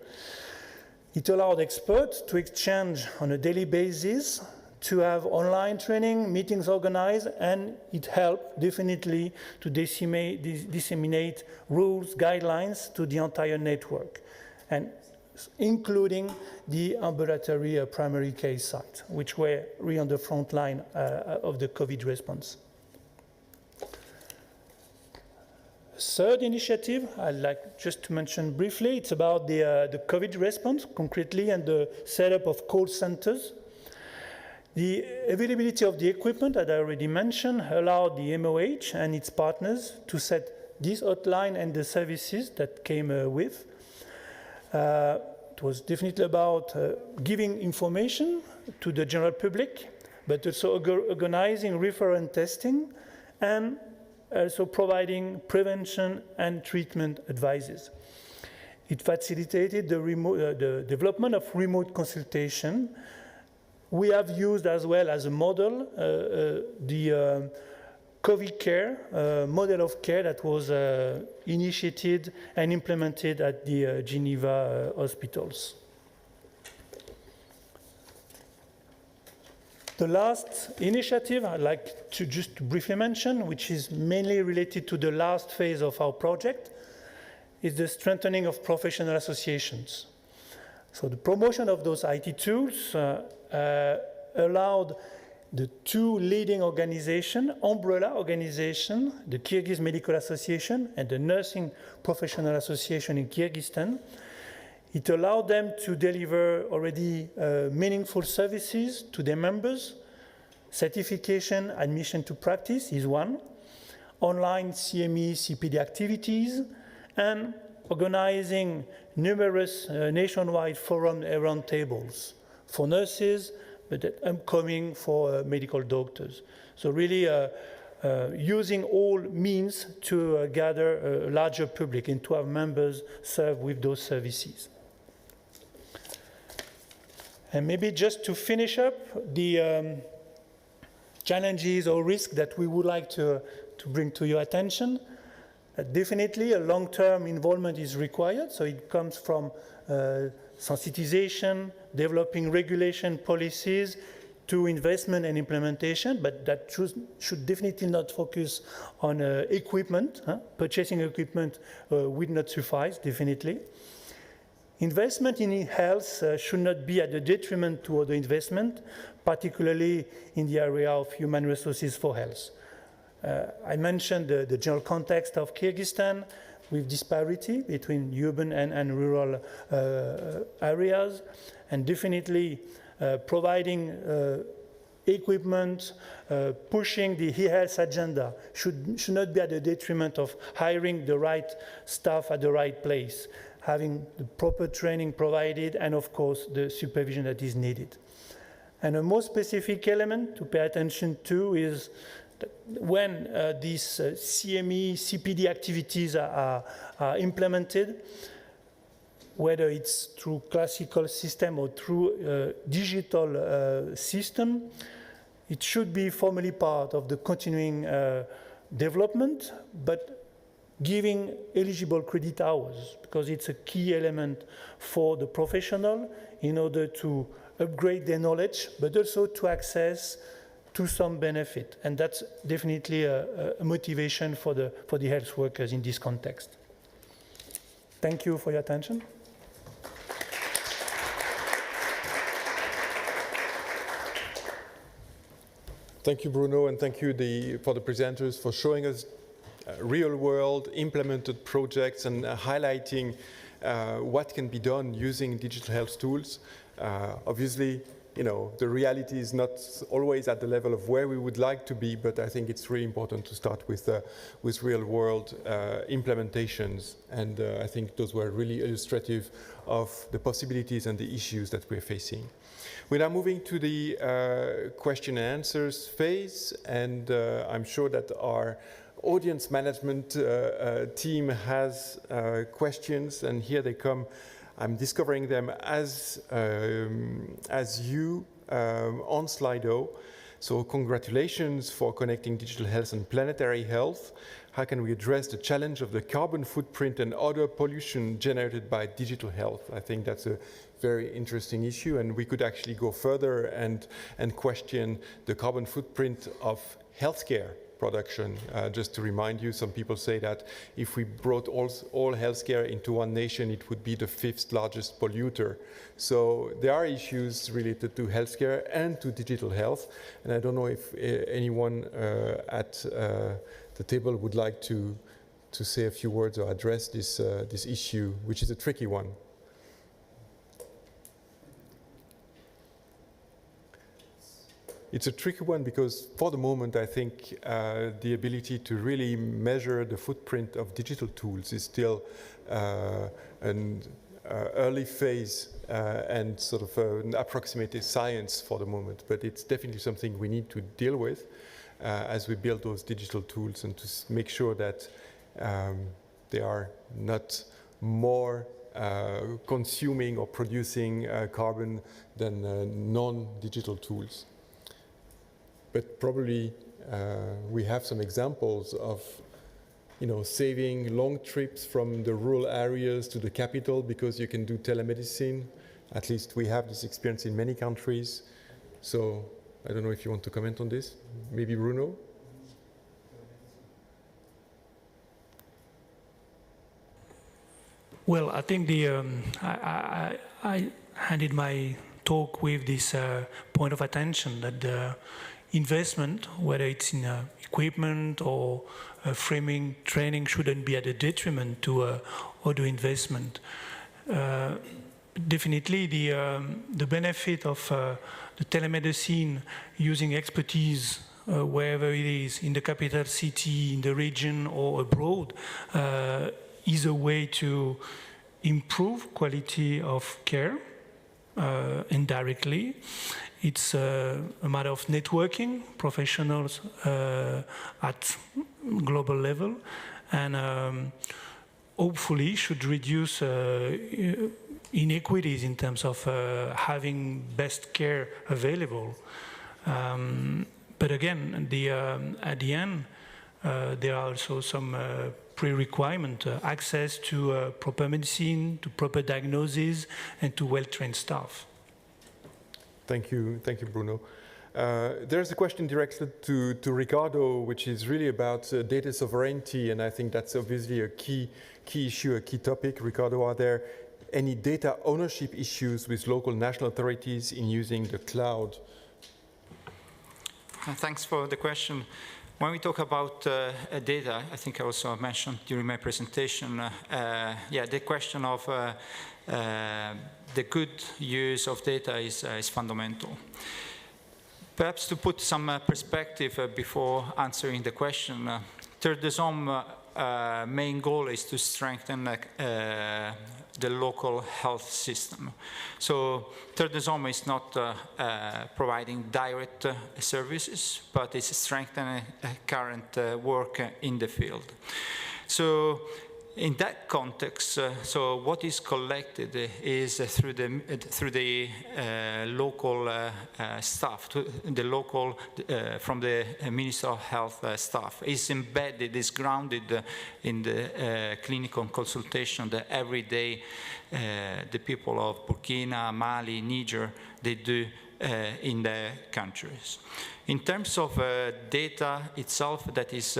It allowed experts to exchange on a daily basis, to have online training, meetings organized, and it helped definitely to disseminate rules, guidelines to the entire network, and including the ambulatory primary care sites, which were really on the front line of the COVID response. Third initiative I'd like just to mention briefly, it's about the COVID response concretely and the setup of call centers. The availability of the equipment that I already mentioned allowed the MOH and its partners to set this hotline and the services that came with. It was definitely about giving information to the general public, but also organizing referral testing and also providing prevention and treatment advices. It facilitated the development of remote consultation. We have used as well as a model the COVID care, model of care that was initiated and implemented at the Geneva hospitals. The last initiative I'd like to just briefly mention, which is mainly related to the last phase of our project, is the strengthening of professional associations. So the promotion of those IT tools allowed the 2 leading organizations, umbrella organizations, the Kyrgyz Medical Association and the Nursing Professional Association in Kyrgyzstan. It allowed them to deliver already meaningful services to their members. Certification, admission to practice is one. Online CME, CPD activities, and organizing numerous nationwide forum and roundtables for nurses, but upcoming for medical doctors. So really using all means to gather a larger public and to have members serve with those services. And maybe just to finish up, the challenges or risks that we would like to bring to your attention. Definitely a long-term involvement is required, so it comes from sensitization, developing regulation policies, to investment and implementation, but that should definitely not focus on equipment. Purchasing equipment would not suffice, definitely. Investment in health should not be at the detriment to other investment, particularly in the area of human resources for health. I mentioned the general context of Kyrgyzstan with disparity between urban and rural areas, and definitely providing equipment, pushing the e-health agenda should not be at the detriment of hiring the right staff at the right place, having the proper training provided, and of course the supervision that is needed. And a more specific element to pay attention to is that when these CME, CPD activities are implemented, whether it's through classical system or through digital system, it should be formally part of the continuing development, but giving eligible credit hours, because it's a key element for the professional in order to upgrade their knowledge, but also to access to some benefit. And that's definitely a motivation for the health workers in this context. Thank you for your attention. Thank you, Bruno, and thank you for the presenters for showing us real-world implemented projects and highlighting what can be done using digital health tools. Obviously, the reality is not always at the level of where we would like to be, but I think it's really important to start with real-world implementations, and I think those were really illustrative of the possibilities and the issues that we're facing. We're now moving to the question and answers phase, and I'm sure that our audience management team has questions, and here they come. I'm discovering them as you on Slido. So congratulations for connecting digital health and planetary health. How can we address the challenge of the carbon footprint and other pollution generated by digital health? I think that's a very interesting issue, and we could actually go further and question the carbon footprint of healthcare production. Just to remind you, some people say that if we brought all healthcare into one nation, it would be the 5th largest polluter. So there are issues related to healthcare and to digital health, and I don't know if anyone at the table would like to say a few words or address this issue, which is a tricky one. It's a tricky one because for the moment I think the ability to really measure the footprint of digital tools is still an early phase and sort of an approximated science for the moment, but it's definitely something we need to deal with as we build those digital tools, and to make sure that they are not more consuming or producing carbon than non-digital tools. But probably we have some examples of, saving long trips from the rural areas to the capital because you can do telemedicine. At least we have this experience in many countries. So I don't know if you want to comment on this. Maybe Bruno? Well, I think I handed my talk with this point of attention that the investment, whether it's in equipment or framing, training, shouldn't be at a detriment to other investment. Definitely the benefit of the telemedicine using expertise wherever it is, in the capital city, in the region or abroad, is a way to improve quality of care indirectly. It's a matter of networking professionals at global level, and hopefully should reduce inequities in terms of having best care available. But again, at the end, there are also some pre-requirement, access to proper medicine, to proper diagnosis, and to well-trained staff. Thank you, Bruno. There's a question directed to Ricardo, which is really about data sovereignty, and I think that's obviously a key issue, a key topic. Ricardo, are there any data ownership issues with local national authorities in using the cloud? Thanks for the question. When we talk about data, I think I also mentioned during my presentation, the question of the good use of data is fundamental. Perhaps to put some perspective before answering the question, Terre des Hommes' main goal is to strengthen the local health system. So Terre des Hommes is not providing direct services, but it's strengthening current work in the field. So in that context, so what is collected is through the local staff, the local from the Minister of Health staff. Is embedded, is grounded in the clinical consultation that every day the people of Burkina, Mali, Niger, they do in their countries. In terms of data itself that is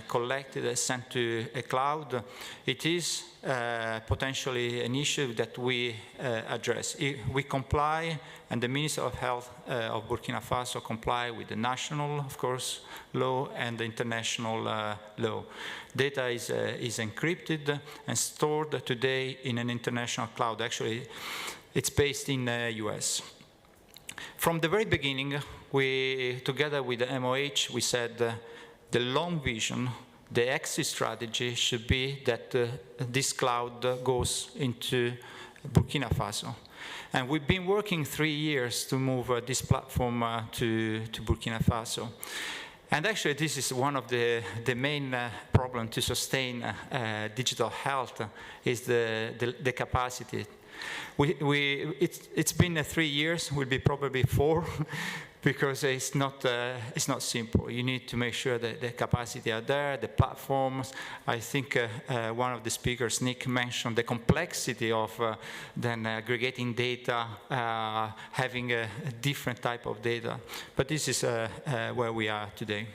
collected and sent to a cloud, it is potentially an issue that we address. We comply, and the Minister of Health of Burkina Faso comply with the national, of course, law and the international law. Data is encrypted and stored today in an international cloud. Actually, it's based in the US. From the very beginning, we, together with the MOH, we said the long vision, the exit strategy should be that this cloud goes into Burkina Faso. And we've been working 3 years to move this platform to Burkina Faso. And actually, this is one of the main problems to sustain digital health is the capacity. It's been 3 years, will be probably 4, because it's not simple. You need to make sure that the capacity are there, the platforms. I think one of the speakers, Nick, mentioned the complexity of then aggregating data, having a different type of data. But this is where we are today.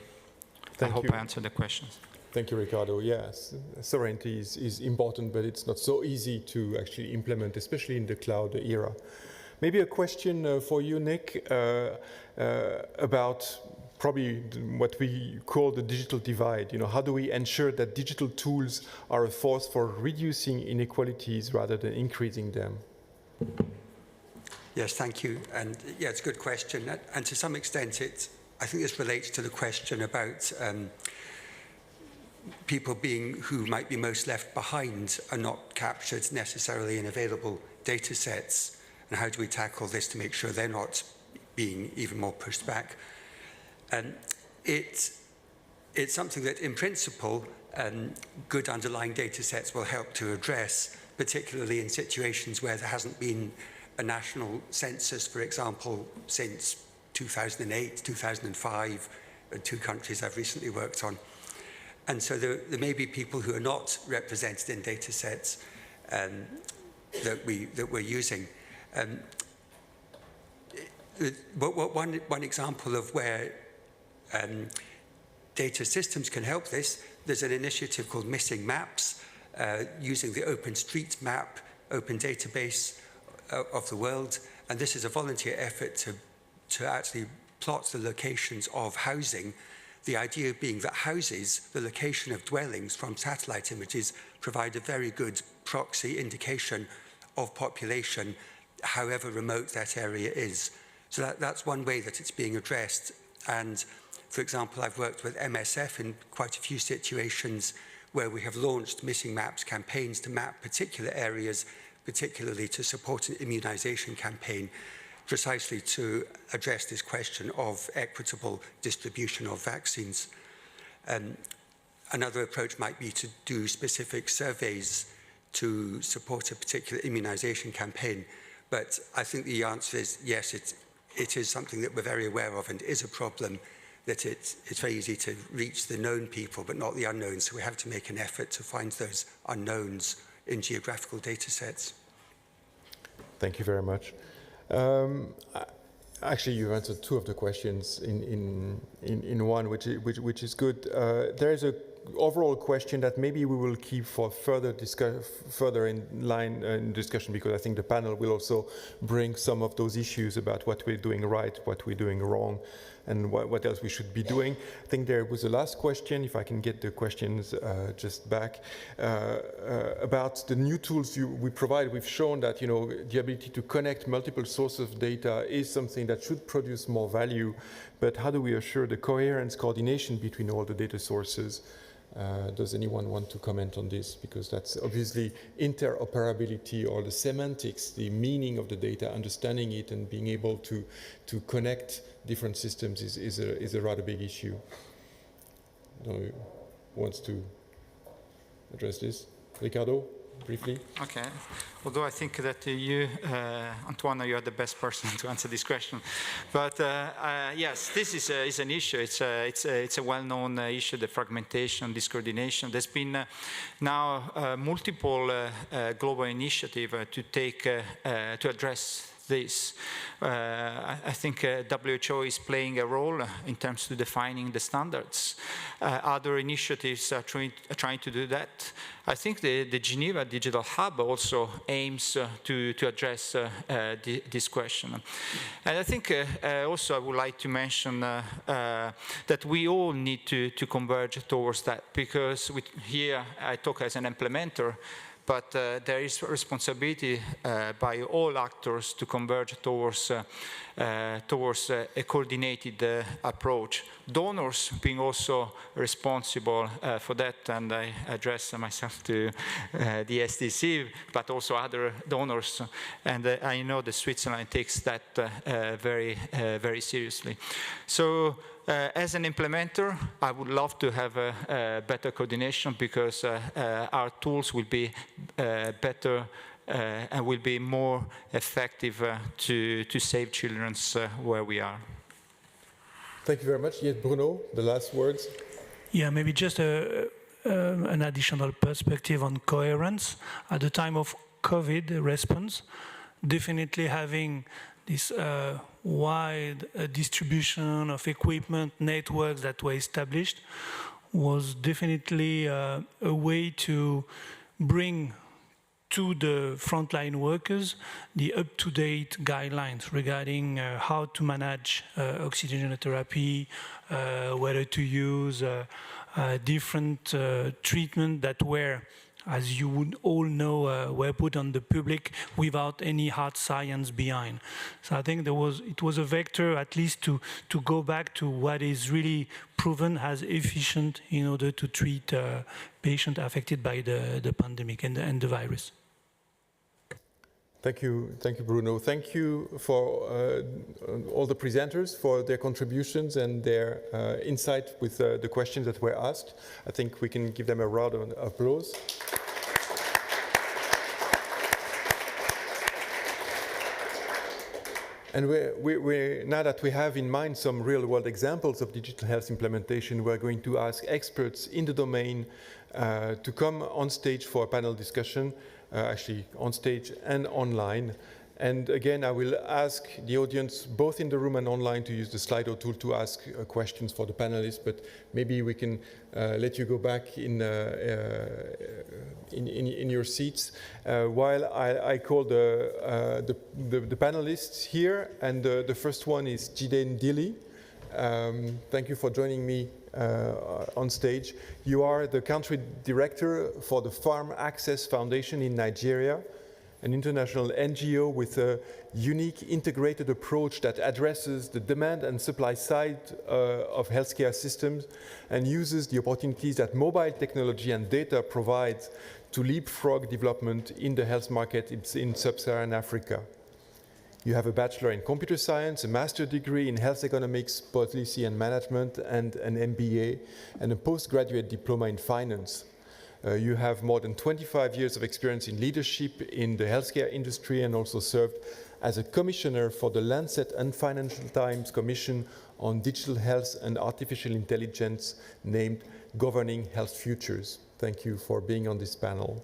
I hope I answered the questions. Thank you, Ricardo. Yes, sovereignty is important, but it's not so easy to actually implement, especially in the cloud era. Maybe a question for you, Nick, about probably what we call the digital divide. You know, how do we ensure that digital tools are a force for reducing inequalities rather than increasing them? Yes, thank you. And yeah, it's a good question. And to some extent, I think this relates to the question about people who might be most left behind are not captured necessarily in available data sets. And how do we tackle this to make sure they're not being even more pushed back? It's something that, in principle, good underlying data sets will help to address, particularly in situations where there hasn't been a national census, for example, since 2008, 2005, 2 countries I've recently worked on. And so there may be people who are not represented in data sets that we're using. One example of where data systems can help this, there's an initiative called Missing Maps, using the OpenStreetMap open database of the world. And this is a volunteer effort to actually plot the locations of housing. The idea being that houses, the location of dwellings from satellite images, provide a very good proxy indication of population, however remote that area is. So that's one way that it's being addressed. And for example, I've worked with MSF in quite a few situations where we have launched Missing Maps campaigns to map particular areas, particularly to support an immunisation campaign, precisely to address this question of equitable distribution of vaccines. Another approach might be to do specific surveys to support a particular immunisation campaign. But I think the answer is yes, it is something that we're very aware of and is a problem, that it's very easy to reach the known people but not the unknowns. So we have to make an effort to find those unknowns in geographical data sets. Thank you very much. Actually, you've answered two of the questions in one, which is good. There is a overall question that maybe we will keep for further in discussion, because I think the panel will also bring some of those issues about what we're doing right, what we're doing wrong, and what else we should be doing. I think there was a last question, if I can get the questions just back, about the new tools we provide. We've shown that the ability to connect multiple sources of data is something that should produce more value, but how do we assure the coherence, coordination between all the data sources? Does anyone want to comment on this? Because that's obviously interoperability, or the semantics, the meaning of the data, understanding it and being able to connect different systems is a rather big issue. I don't know who wants to address this? Ricardo, briefly. Okay. Although I think that you, Antoine, you are the best person to answer this question. But yes, this is an issue. It's a well-known issue, the fragmentation, discoordination. There's been now multiple global initiatives to address this. I think WHO is playing a role in terms of defining the standards. Other initiatives are trying to do that. I think the Geneva Digital Hub also aims to address this question. And I think also I would like to mention that we all need to converge towards that, because here I talk as an implementer, but there is responsibility by all actors to converge towards a coordinated approach. Donors being also responsible for that, and I address myself to the SDC, but also other donors. And I know that Switzerland takes that very seriously. So as an implementer, I would love to have a better coordination, because our tools will be better and will be more effective to save children where we are. Thank you very much. Yes, Bruno, the last words. Yeah, maybe just an additional perspective on coherence. At the time of COVID response, definitely having this wide distribution of equipment, networks that were established, was definitely a way to bring to the frontline workers the up-to-date guidelines regarding how to manage oxygen therapy, whether to use different treatment that were, as you would all know, were put on the public without any hard science behind. So I think it was a vector, at least to go back to what is really proven as efficient in order to treat patients affected by the pandemic and the virus. Thank you, Bruno. Thank you for all the presenters for their contributions and their insight with the questions that were asked. I think we can give them a round of applause. And now that we have in mind some real-world examples of digital health implementation, we're going to ask experts in the domain to come on stage for a panel discussion. Actually on stage and online. And again, I will ask the audience, both in the room and online, to use the Slido tool to ask questions for the panelists, but maybe we can let you go back in your seats while I call the panelists here. And the first one is Jide Ndili. Thank you for joining me on stage. You are the country director for the Farm Access Foundation in Nigeria. an international NGO with a unique integrated approach that addresses the demand and supply side of healthcare systems and uses the opportunities that mobile technology and data provides to leapfrog development in the health market in sub-Saharan Africa. You have a bachelor in computer science, a master's degree in health economics, policy and management, and an MBA, and a postgraduate diploma in finance. You have more than 25 years of experience in leadership in the healthcare industry and also served as a commissioner for the Lancet and Financial Times Commission on Digital Health and Artificial Intelligence named Governing Health Futures. Thank you for being on this panel.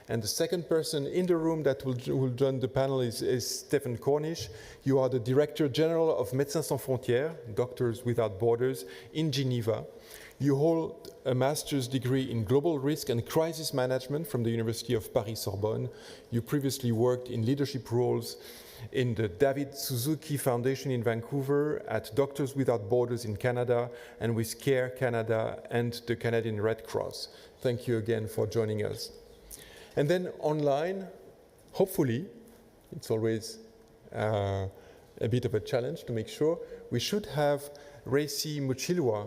And the second person in the room that will join the panel is Stephen Cornish. You are the Director General of Médecins Sans Frontières, Doctors Without Borders, in Geneva. You hold a master's degree in global risk and crisis management from the University of Paris-Sorbonne. You previously worked in leadership roles in the David Suzuki Foundation in Vancouver, at Doctors Without Borders in Canada, and with CARE Canada and the Canadian Red Cross. Thank you again for joining us. And then online, hopefully, it's always a bit of a challenge to make sure, we should have Racy Muchilwa.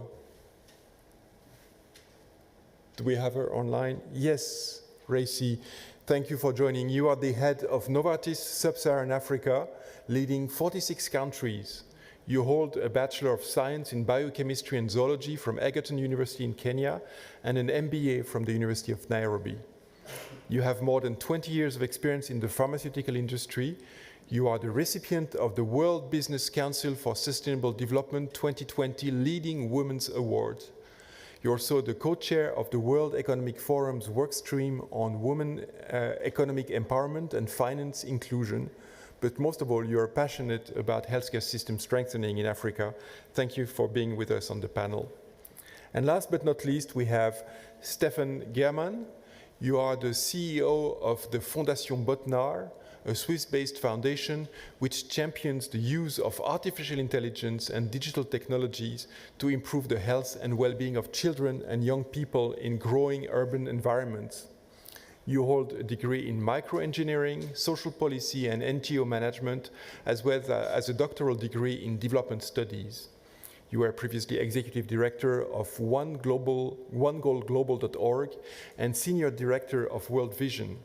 Do we have her online? Yes, Racy, thank you for joining. You are the head of Novartis Sub-Saharan Africa, leading 46 countries. You hold a Bachelor of Science in Biochemistry and Zoology from Egerton University in Kenya and an MBA from the University of Nairobi. You have more than 20 years of experience in the pharmaceutical industry. You are the recipient of the World Business Council for Sustainable Development 2020 Leading Women's Award. You're also the co-chair of the World Economic Forum's workstream on women economic empowerment and finance inclusion. But most of all, you're passionate about healthcare system strengthening in Africa. Thank you for being with us on the panel. And last but not least, we have Stefan Germann. You are the CEO of the Fondation Botnar, a Swiss-based foundation which champions the use of artificial intelligence and digital technologies to improve the health and well-being of children and young people in growing urban environments. You hold a degree in microengineering, social policy, and NGO management, as well as a doctoral degree in development studies. You were previously executive director of OneGoalGlobal.org and senior director of World Vision.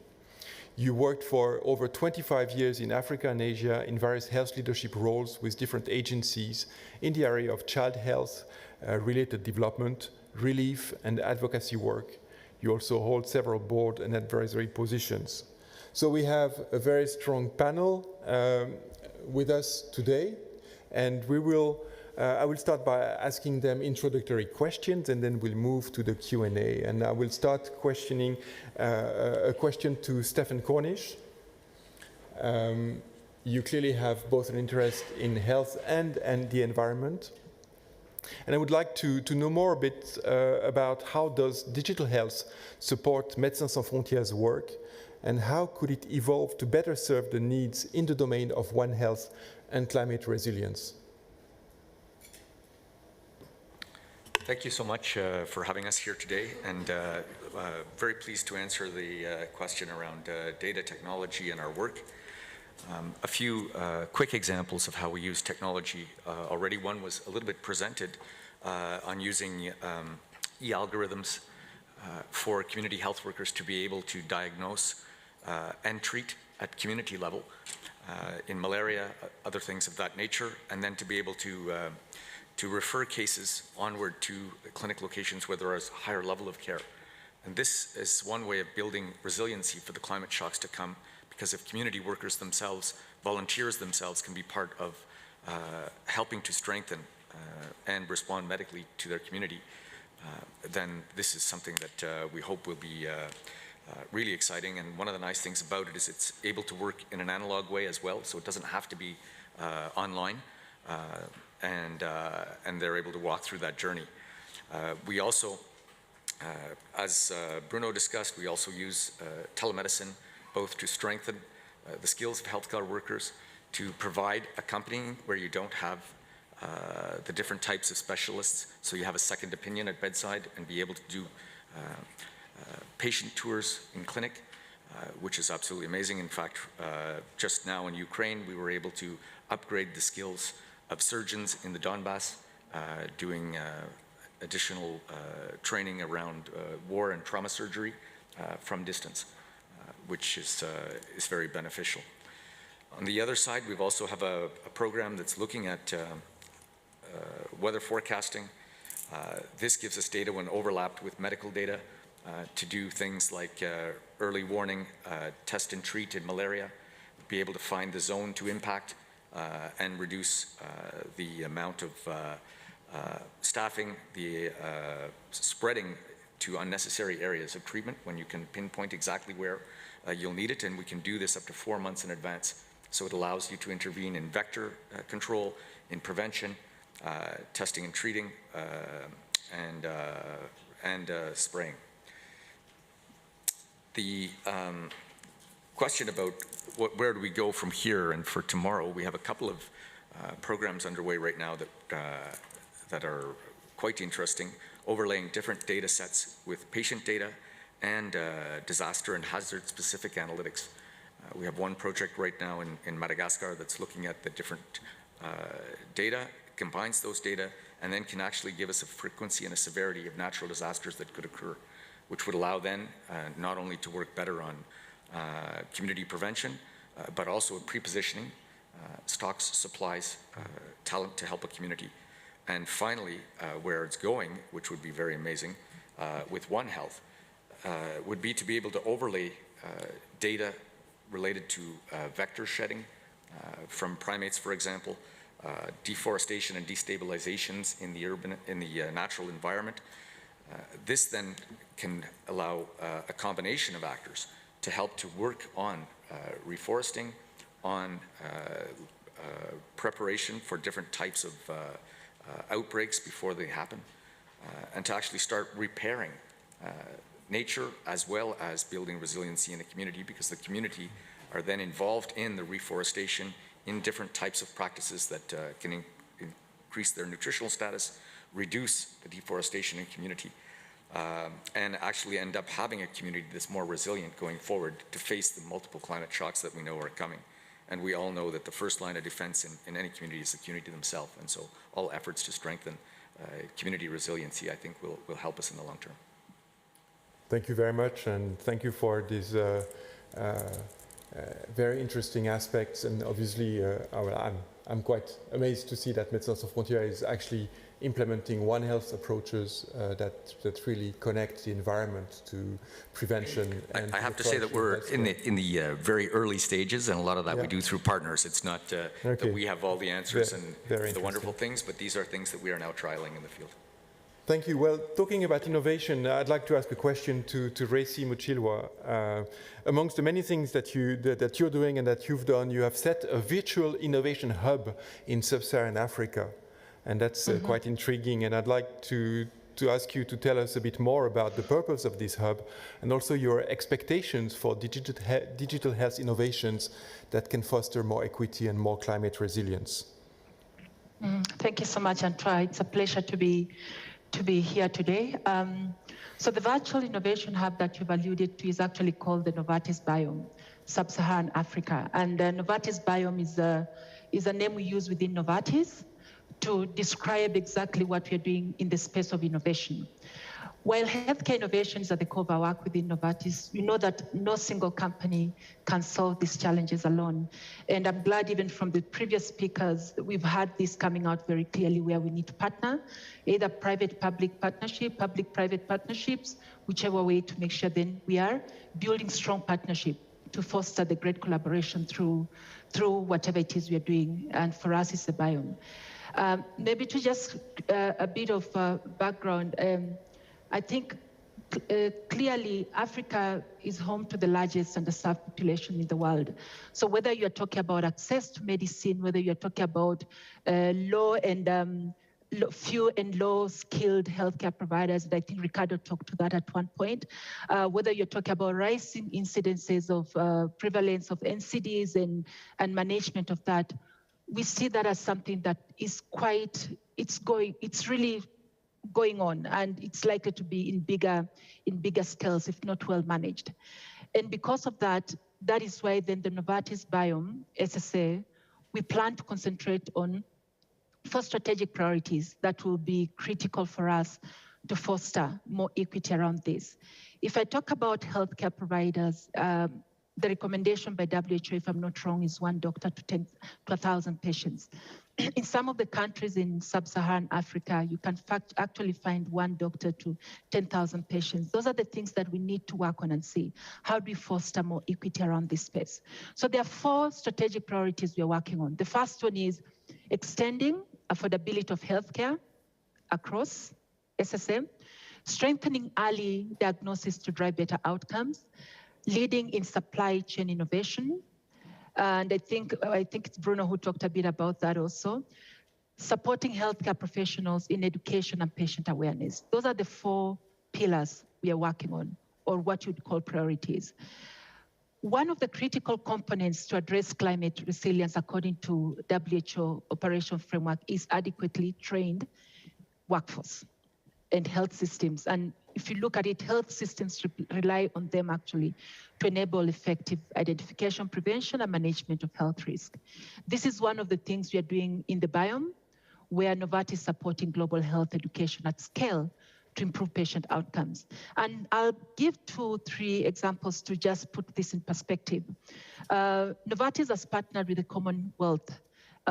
You worked for over 25 years in Africa and Asia in various health leadership roles with different agencies in the area of child health, related development, relief, and advocacy work. You also hold several board and advisory positions. So we have a very strong panel with us today, and we will I will start by asking them introductory questions, and then we'll move to the Q&A. And I will start questioning a question to Stephen Cornish. You clearly have both an interest in health and the environment. And I would like to know more a bit about how does digital health support Médecins Sans Frontières' work, and how could it evolve to better serve the needs in the domain of One Health and climate resilience? Thank you so much for having us here today, and very pleased to answer the question around data technology and our work. A few quick examples of how we use technology already. One was a little bit presented on using e-algorithms for community health workers to be able to diagnose and treat at community level in malaria, other things of that nature, and then to be able to refer cases onward to clinic locations where there is a higher level of care. And this is one way of building resiliency for the climate shocks to come, because if community workers themselves, volunteers themselves, can be part of helping to strengthen and respond medically to their community, then this is something that we hope will be really exciting. And one of the nice things about it is it's able to work in an analog way as well, so it doesn't have to be online. And they're able to walk through that journey. We also, as Bruno discussed, we also use telemedicine, both to strengthen the skills of healthcare workers, to provide accompanying where you don't have the different types of specialists, so you have a second opinion at bedside and be able to do patient tours in clinic, which is absolutely amazing. In fact, just now in Ukraine, we were able to upgrade the skills of surgeons in the Donbass, doing additional training around war and trauma surgery from distance, which is very beneficial. On the other side, we also have a program that's looking at weather forecasting. This gives us data when overlapped with medical data to do things like early warning, test and treat in malaria, be able to find the zone to impact and reduce the amount of staffing, the spreading to unnecessary areas of treatment when you can pinpoint exactly where you'll need it, and we can do this up to 4 months in advance. So it allows you to intervene in vector control, in prevention, testing and treating, and spraying. The question about where do we go from here and for tomorrow, we have a couple of programs underway right now that are quite interesting, overlaying different data sets with patient data and disaster and hazard-specific analytics. We have one project right now in Madagascar that's looking at the different data, combines those data, and then can actually give us a frequency and a severity of natural disasters that could occur, which would allow then not only to work better on community prevention, but also pre-positioning, stocks, supplies, talent to help a community. And finally, where it's going, which would be very amazing, with One Health, would be to be able to overlay data related to vector shedding from primates, for example, deforestation and destabilizations in the natural environment. This then can allow a combination of actors to help to work on reforesting, on preparation for different types of outbreaks before they happen, and to actually start repairing nature as well as building resiliency in the community, because the community are then involved in the reforestation in different types of practices that can increase their nutritional status, reduce the deforestation in community, and actually end up having a community that's more resilient going forward to face the multiple climate shocks that we know are coming. And we all know that the first line of defense in any community is the community themselves. And so all efforts to strengthen community resiliency, I think, will help us in the long term. Thank you very much, and thank you for these very interesting aspects. And obviously, I'm quite amazed to see that Médecins Sans Frontières is actually implementing One Health approaches that really connect the environment to prevention. And I have to say that we're in the very early stages, and a lot of that we do through partners. It's not that we have all the answers and the wonderful things, but these are things that we are now trialing in the field. Thank you. Well, talking about innovation, I'd like to ask a question to Racey Muchilwa. Amongst the many things that you're doing and that you've done, you have set a virtual innovation hub in sub-Saharan Africa. And that's quite intriguing. And I'd like to ask you to tell us a bit more about the purpose of this hub and also your expectations for digital health innovations that can foster more equity and more climate resilience. Thank you so much, Antoine. It's a pleasure to be here today. So the virtual innovation hub that you've alluded to is actually called the Novartis Biome, Sub-Saharan Africa. And the Novartis Biome is a name we use within Novartis to describe exactly what we're doing in the space of innovation. While healthcare innovation is at the core of our work within Novartis, we know that no single company can solve these challenges alone. And I'm glad even from the previous speakers, we've had this coming out very clearly where we need to partner, either private-public partnership, public-private partnerships, whichever way to make sure then we are building strong partnership to foster the great collaboration through whatever it is we are doing. And for us, it's the biome. Maybe to just a bit of background, I think clearly Africa is home to the largest underserved population in the world. So whether you're talking about access to medicine, whether you're talking about few and low skilled healthcare providers, and I think Ricardo talked to that at one point, whether you're talking about rising incidences of prevalence of NCDs and management of that, we see that as something that is it's really going on, and it's likely to be in bigger scales if not well managed. And because of that, that is why then the Novartis Biome, SSA, we plan to concentrate on 4 strategic priorities that will be critical for us to foster more equity around this. If I talk about healthcare providers, the recommendation by WHO, if I'm not wrong, is 1 doctor to 1,000 patients. In some of the countries in sub-Saharan Africa, you can actually find 1 doctor to 10,000 patients. Those are the things that we need to work on and see. How do we foster more equity around this space? So there are 4 strategic priorities we are working on. The first one is extending affordability of healthcare across SSM, strengthening early diagnosis to drive better outcomes, leading in supply chain innovation, and I think it's Bruno who talked a bit about that also, supporting healthcare professionals in education and patient awareness. Those are the 4 pillars we are working on, or what you'd call priorities. One of the critical components to address climate resilience, according to WHO Operation Framework, is adequately trained workforce and health systems. And if you look at it, health systems rely on them actually to enable effective identification, prevention, and management of health risk. This is one of the things we are doing in the Biome, where Novartis is supporting global health education at scale to improve patient outcomes. And I'll give 2, 3 examples to just put this in perspective. Novartis has partnered with the Commonwealth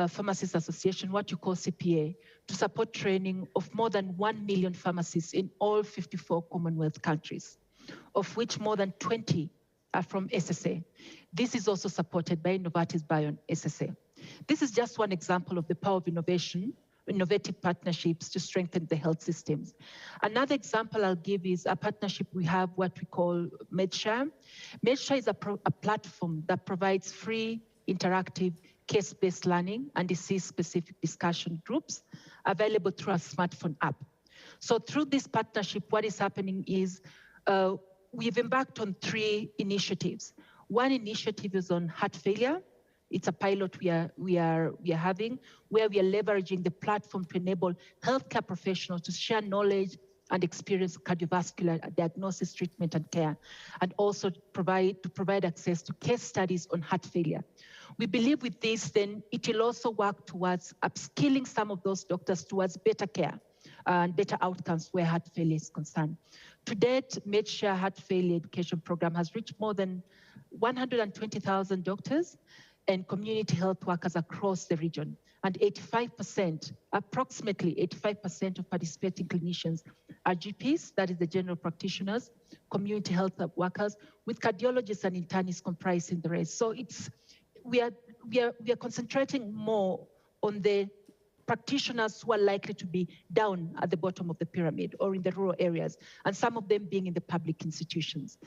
Pharmacists Association, what you call CPA, to support training of more than 1 million pharmacists in all 54 Commonwealth countries, of which more than 20 are from SSA. This is also supported by Novartis Biome SSA. This is just one example of the power of innovation, innovative partnerships to strengthen the health systems. Another example I'll give is a partnership we have, what we call MedShare. MedShare is a platform that provides free, interactive, case-based learning and disease-specific discussion groups available through a smartphone app. So through this partnership, what is happening is we've embarked on 3 initiatives. One initiative is on heart failure. It's a pilot we are having, where we are leveraging the platform to enable healthcare professionals to share knowledge and experience cardiovascular diagnosis, treatment, and care, and also provide access to case studies on heart failure. We believe with this, then it will also work towards upskilling some of those doctors towards better care and better outcomes where heart failure is concerned. To date, MedShare Heart Failure Education Program has reached more than 120,000 doctors and community health workers across the region. And 85%, approximately 85% of participating clinicians are GPs, that is the general practitioners, community health workers, with cardiologists and internists comprising the rest. So we are concentrating more on the practitioners who are likely to be down at the bottom of the pyramid or in the rural areas, and some of them being in the public institutions.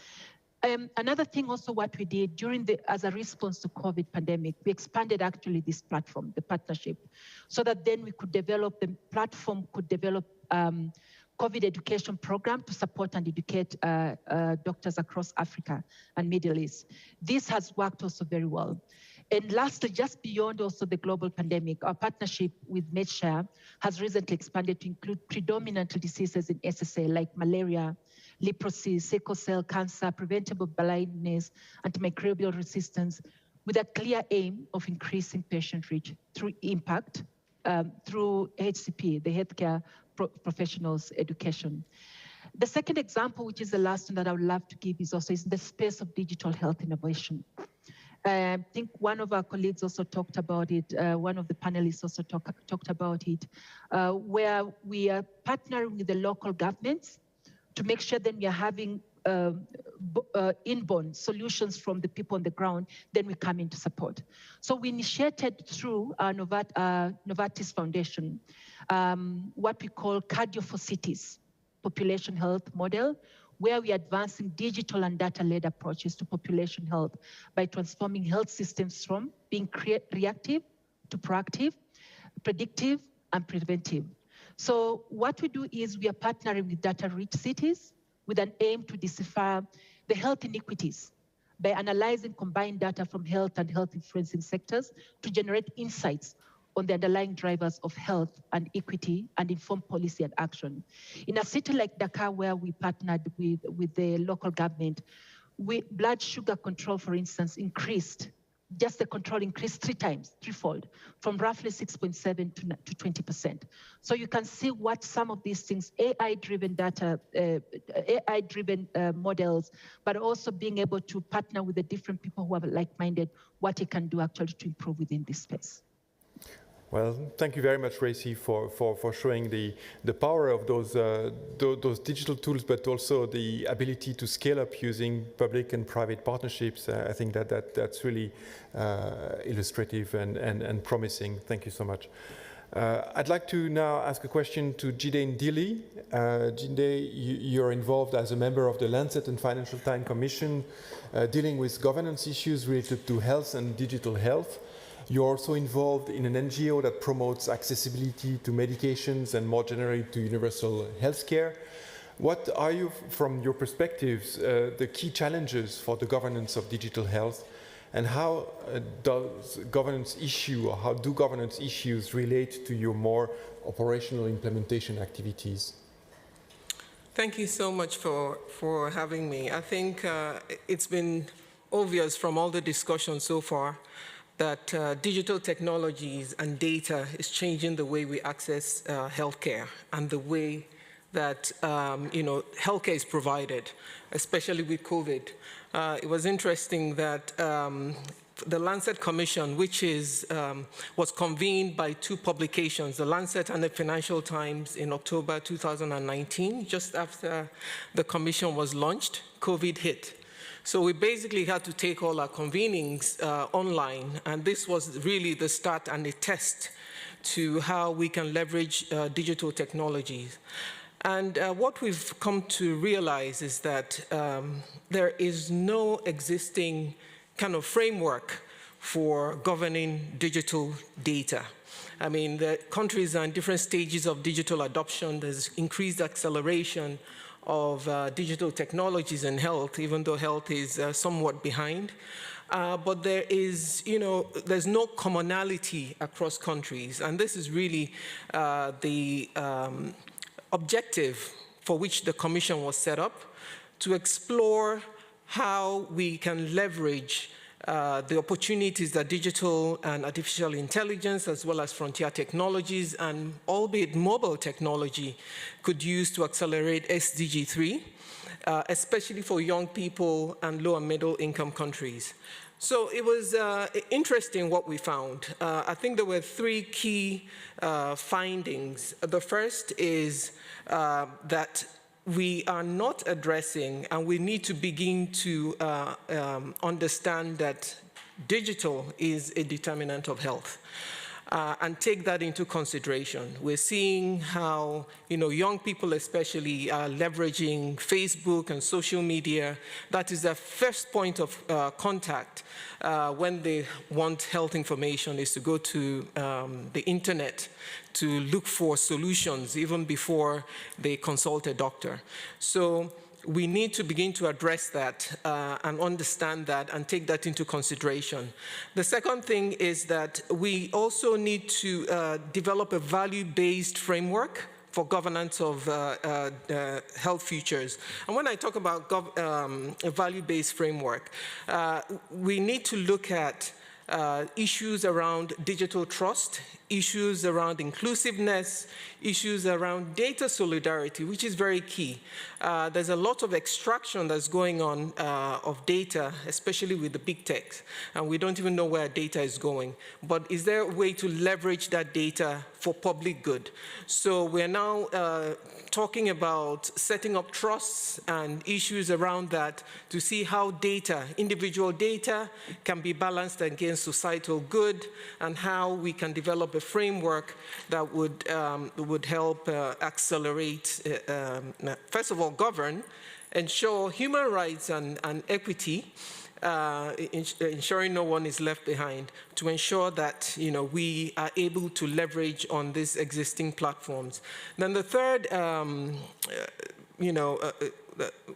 Another thing also what we did as a response to COVID pandemic, we expanded actually this platform, the partnership, so that then the platform could develop COVID education program to support and educate doctors across Africa and Middle East. This has worked also very well. And lastly, just beyond also the global pandemic, our partnership with MedShare has recently expanded to include predominant diseases in SSA like malaria, leprosy, sickle cell, cancer, preventable blindness, antimicrobial resistance, with a clear aim of increasing patient reach through impact, through HCP, the healthcare professionals education. The second example, which is the last one that I would love to give, is also in the space of digital health innovation. I think one of our colleagues also talked about it, one of the panelists also talked about it, where we are partnering with the local governments to make sure that we are having inborn solutions from the people on the ground, then we come in to support. So we initiated through our Novartis Foundation, what we call Cardio for Cities population health model, where we are advancing digital and data-led approaches to population health by transforming health systems from being reactive to proactive, predictive, and preventive. So what we do is we are partnering with data-rich cities with an aim to decipher the health inequities by analyzing combined data from health and health influencing sectors to generate insights on the underlying drivers of health and equity and inform policy and action. In a city like Dakar, where we partnered with the local government, blood sugar control, for instance, increased. Just the control increased threefold, from roughly 6.7 to 20%. So you can see what some of these things, AI-driven data, AI-driven models, but also being able to partner with the different people who are like-minded, what it can do actually to improve within this space. Well, thank you very much, Racy, for showing the power of those digital tools, but also the ability to scale up using public and private partnerships. I think that's really illustrative and promising. Thank you so much. I'd like to now ask a question to Jide Ndili. Jide, you're involved as a member of the Lancet and Financial Times Commission dealing with governance issues related to health and digital health. You're also involved in an NGO that promotes accessibility to medications and more generally to universal healthcare. What are you, from your perspectives, the key challenges for the governance of digital health, and how does governance issue, or how do governance issues relate to your more operational implementation activities? Thank you so much for having me. I think it's been obvious from all the discussion so far that digital technologies and data is changing the way we access healthcare and the way that healthcare is provided, especially with COVID. It was interesting that the Lancet Commission, which was convened by two publications, the Lancet and the Financial Times, in October 2019, just after the commission was launched, COVID hit. So we basically had to take all our convenings online, and this was really the start and a test to how we can leverage digital technologies. And what we've come to realize is that there is no existing kind of framework for governing digital data. I mean, the countries are in different stages of digital adoption. There's increased acceleration of digital technologies in health, even though health is somewhat behind. But there is, there's no commonality across countries. And this is really the objective for which the Commission was set up, to explore how we can leverage the opportunities that digital and artificial intelligence, as well as frontier technologies and albeit mobile technology, could use to accelerate SDG 3, especially for young people and low and middle income countries. So it was interesting what we found. I think there were three key findings. The first is that we are not addressing, and we need to begin to understand that digital is a determinant of health. And take that into consideration. We're seeing how young people especially are leveraging Facebook and social media. That is their first point of contact when they want health information, is to go to the internet to look for solutions even before they consult a doctor. So we need to begin to address that and understand that and take that into consideration. The second thing is that we also need to develop a value-based framework for governance of health futures. And when I talk about a value-based framework, we need to look at issues around digital trust, issues around inclusiveness, issues around data solidarity, which is very key. There's a lot of extraction that's going on of data, especially with the big tech, and we don't even know where data is going. But is there a way to leverage that data for public good? So we're now talking about setting up trusts and issues around that to see how data, individual data, can be balanced against societal good, and how we can develop a framework that would help accelerate, first of all, govern, ensure human rights and equity, ensuring no one is left behind, to ensure that we are able to leverage on these existing platforms. Then the third,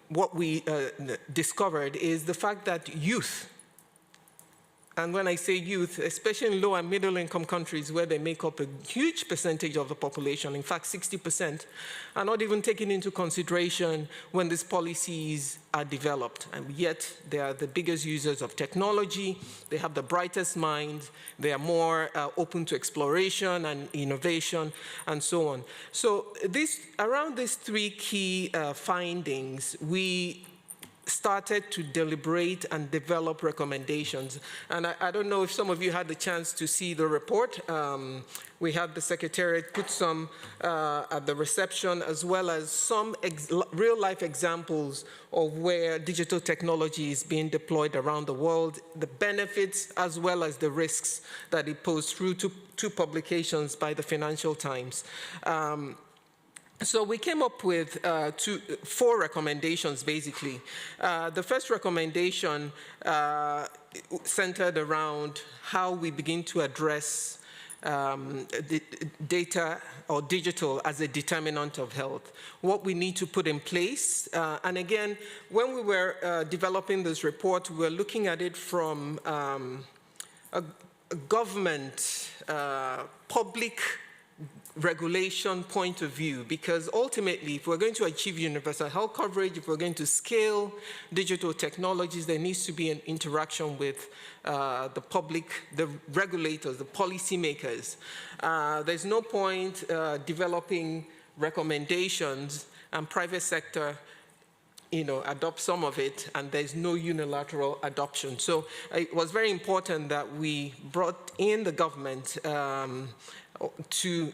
what we discovered is the fact that youth and when I say youth, especially in low and middle income countries where they make up a huge percentage of the population, in fact 60%, are not even taken into consideration when these policies are developed. And yet they are the biggest users of technology, they have the brightest minds, they are more open to exploration and innovation and so on. So around these three key findings, we started to deliberate and develop recommendations. And I don't know if some of you had the chance to see the report. We had the Secretariat put some at the reception, as well as some real-life examples of where digital technology is being deployed around the world, the benefits as well as the risks that it posed through two publications by the Financial Times. So we came up with 4 recommendations, basically. The first recommendation centered around how we begin to address data or digital as a determinant of health, what we need to put in place. And again, when we were developing this report, we were looking at it from a government, public regulation point of view, because ultimately, if we're going to achieve universal health coverage, if we're going to scale digital technologies, there needs to be an interaction with the public, the regulators, the policymakers. There's no point developing recommendations and private sector adopt some of it, and there's no unilateral adoption. So it was very important that we brought in the government to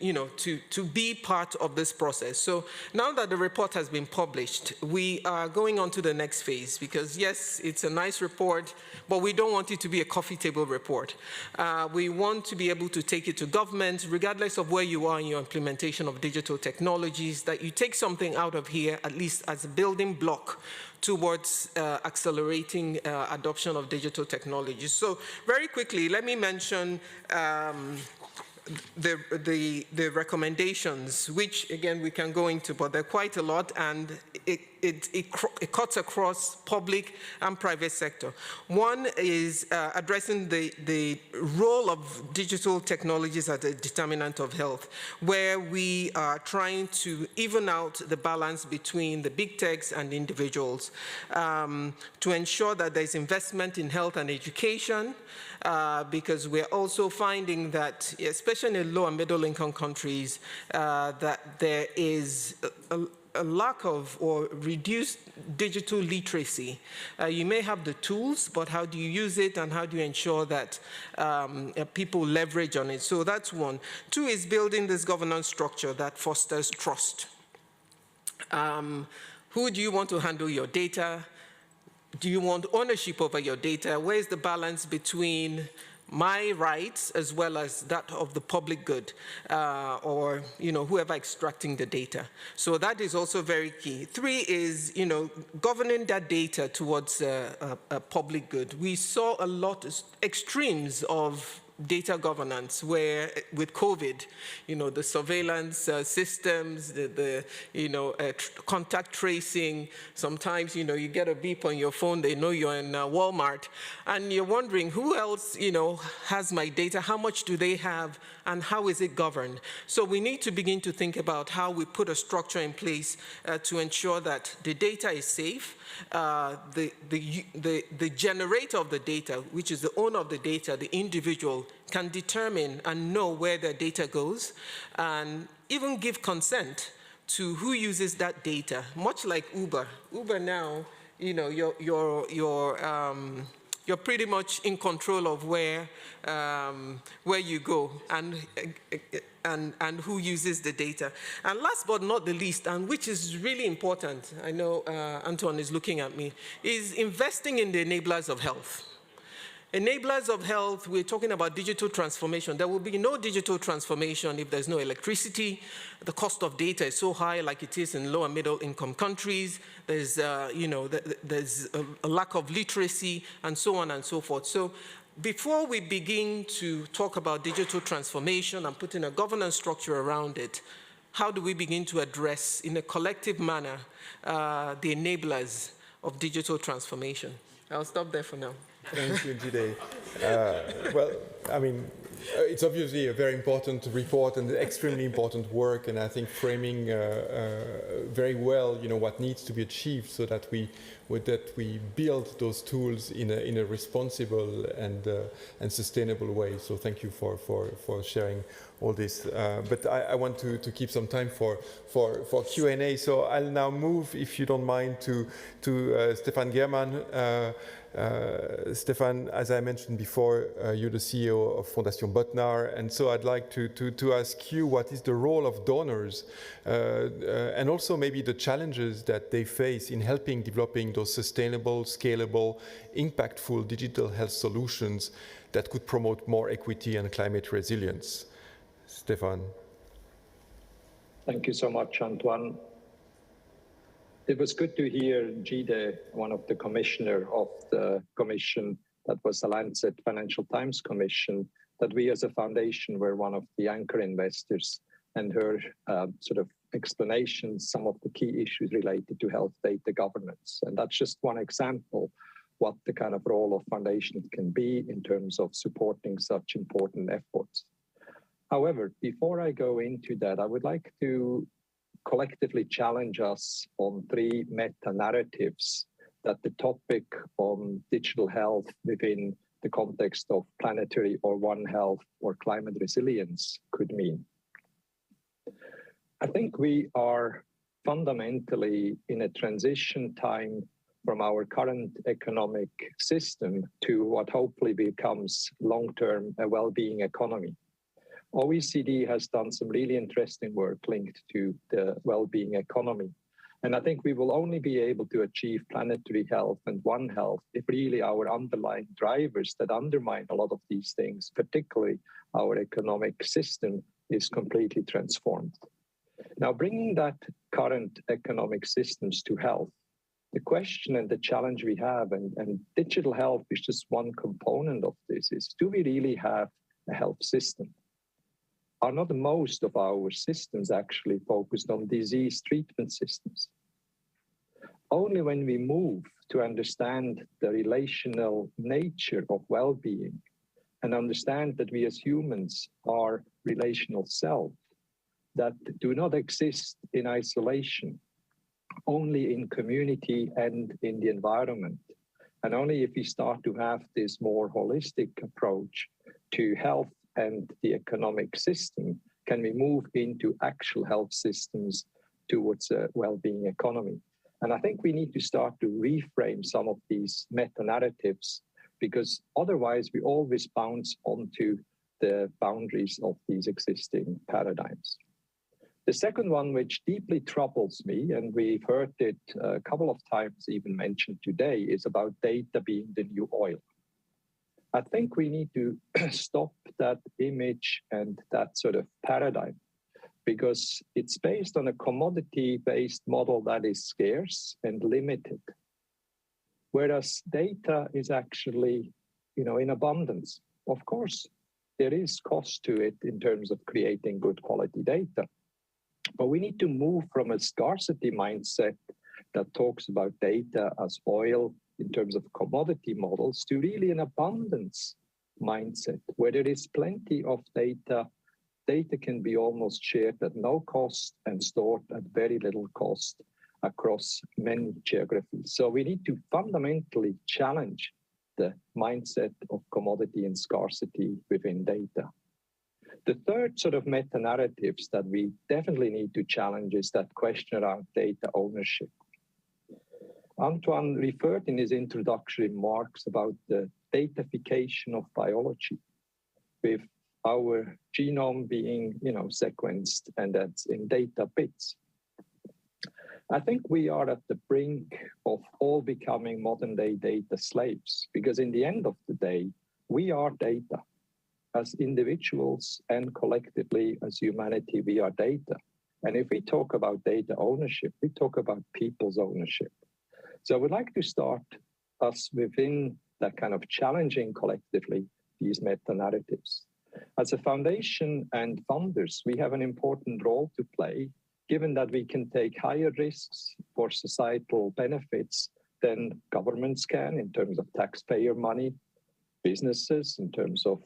be part of this process. So now that the report has been published, we are going on to the next phase, because yes, it's a nice report, but we don't want it to be a coffee table report. We want to be able to take it to government, regardless of where you are in your implementation of digital technologies, that you take something out of here, at least as a building block towards accelerating adoption of digital technologies. So very quickly, let me mention the recommendations, which again we can go into, but they're quite a lot, and it cuts across public and private sector. One is addressing the role of digital technologies as a determinant of health, where we are trying to even out the balance between the big techs and individuals to ensure that there's investment in health and education, because we're also finding that, especially in low and middle income countries, that there is a lack of or reduced digital literacy. You may have the tools, but how do you use it, and how do you ensure that people leverage on it? So that's one. 2 is building this governance structure that fosters trust. Who do you want to handle your data? Do you want ownership over your data? Where's the balance between my rights as well as that of the public good, or whoever extracting the data? So that is also very key. 3 is governing that data towards a public good. We saw a lot of extremes of data governance, where with COVID, the surveillance systems, the contact tracing, sometimes, you get a beep on your phone, they know you're in Walmart, and you're wondering who else, has my data, how much do they have, and how is it governed? So we need to begin to think about how we put a structure in place to ensure that the data is safe, the generator of the data, which is the owner of the data, the individual, can determine and know where their data goes, and even give consent to who uses that data. Much like Uber. Uber now, you're pretty much in control of where you go and who uses the data. And last but not the least, and which is really important, I know Antoine is looking at me, is investing in the enablers of health. Enablers of health, we're talking about digital transformation. There will be no digital transformation if there's no electricity. The cost of data is so high, like it is in low and middle income countries. There's, there's a lack of literacy, and so on and so forth. So before we begin to talk about digital transformation and putting a governance structure around it, how do we begin to address, in a collective manner, the enablers of digital transformation? I'll stop there for now. Thank you, Jide. Well, I mean, it's obviously a very important report and extremely important work, and I think framing very well, you know, what needs to be achieved so that we build those tools in a responsible and sustainable way. So thank you for sharing all this. But I want to keep some time for Q&A. So I'll now move, if you don't mind, to Stefan Germann. Stefan, as I mentioned before, you're the CEO of Fondation Botnar, and so I'd like to ask you what is the role of donors and also maybe the challenges that they face in helping developing those sustainable, scalable, impactful digital health solutions that could promote more equity and climate resilience. Stefan. Thank you so much, Antoine. It was good to hear Jide, one of the commissioner of the commission that was the Lancet Financial Times Commission, that we as a foundation were one of the anchor investors, and her sort of explanations, some of the key issues related to health data governance. And that's just one example what the kind of role of foundations can be in terms of supporting such important efforts. However, before I go into that, I would like to collectively challenge us on three meta-narratives that the topic on digital health within the context of planetary or One Health or climate resilience could mean. I think we are fundamentally in a transition time from our current economic system to what hopefully becomes long-term a well-being economy. OECD has done some really interesting work linked to the well-being economy. And I think we will only be able to achieve planetary health and One Health if really our underlying drivers that undermine a lot of these things, particularly our economic system, is completely transformed. Now, bringing that current economic systems to health, the question and the challenge we have, and digital health is just one component of this, is do we really have a health system? Are not most of our systems actually focused on disease treatment systems? Only when we move to understand the relational nature of well-being and understand that we as humans are relational selves that do not exist in isolation, only in community and in the environment. And only if we start to have this more holistic approach to health and the economic system, can we move into actual health systems towards a well-being economy. And I think we need to start to reframe some of these meta-narratives, because otherwise we always bounce onto the boundaries of these existing paradigms. The second one, which deeply troubles me, and we've heard it a couple of times even mentioned today, is about data being the new oil. I think we need to stop that image and that sort of paradigm, because it's based on a commodity-based model that is scarce and limited, whereas data is actually, in abundance. Of course, there is cost to it in terms of creating good quality data, but we need to move from a scarcity mindset that talks about data as oil in terms of commodity models to really an abundance mindset where there is plenty of data. Data can be almost shared at no cost and stored at very little cost across many geographies. So we need to fundamentally challenge the mindset of commodity and scarcity within data. The third sort of meta-narratives that we definitely need to challenge is that question around data ownership. Antoine referred in his introductory remarks about the datafication of biology, with our genome being, sequenced, and that's in data bits. I think we are at the brink of all becoming modern-day data slaves, because in the end of the day, we are data. As individuals and collectively as humanity, we are data. And if we talk about data ownership, we talk about people's ownership. So I would like to start us within that kind of challenging collectively these meta-narratives. As a foundation and funders, we have an important role to play, given that we can take higher risks for societal benefits than governments can in terms of taxpayer money, businesses in terms of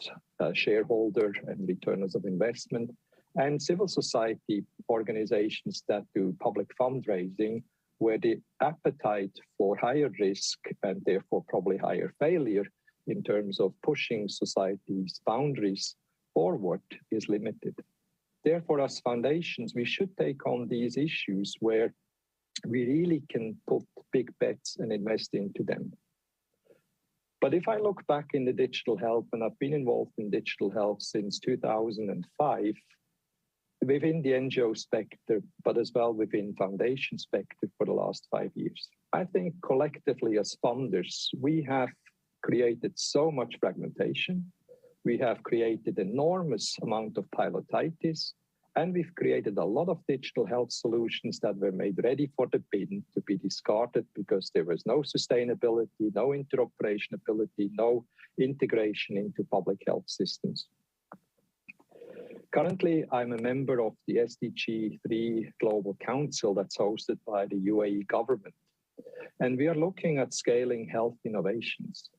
shareholder and returners of investment, and civil society organizations that do public fundraising, where the appetite for higher risk and therefore probably higher failure in terms of pushing society's boundaries forward is limited. Therefore, as foundations, we should take on these issues where we really can put big bets and invest into them. But if I look back in the digital health, and I've been involved in digital health since 2005, within the NGO spectrum, but as well within foundation spectrum for the last 5 years, I think collectively as funders, we have created so much fragmentation. We have created enormous amount of pilotitis, and we've created a lot of digital health solutions that were made ready for the bin to be discarded because there was no sustainability, no interoperability, no integration into public health systems. Currently, I'm a member of the SDG 3 Global Council that's hosted by the UAE government. And we are looking at scaling health innovations.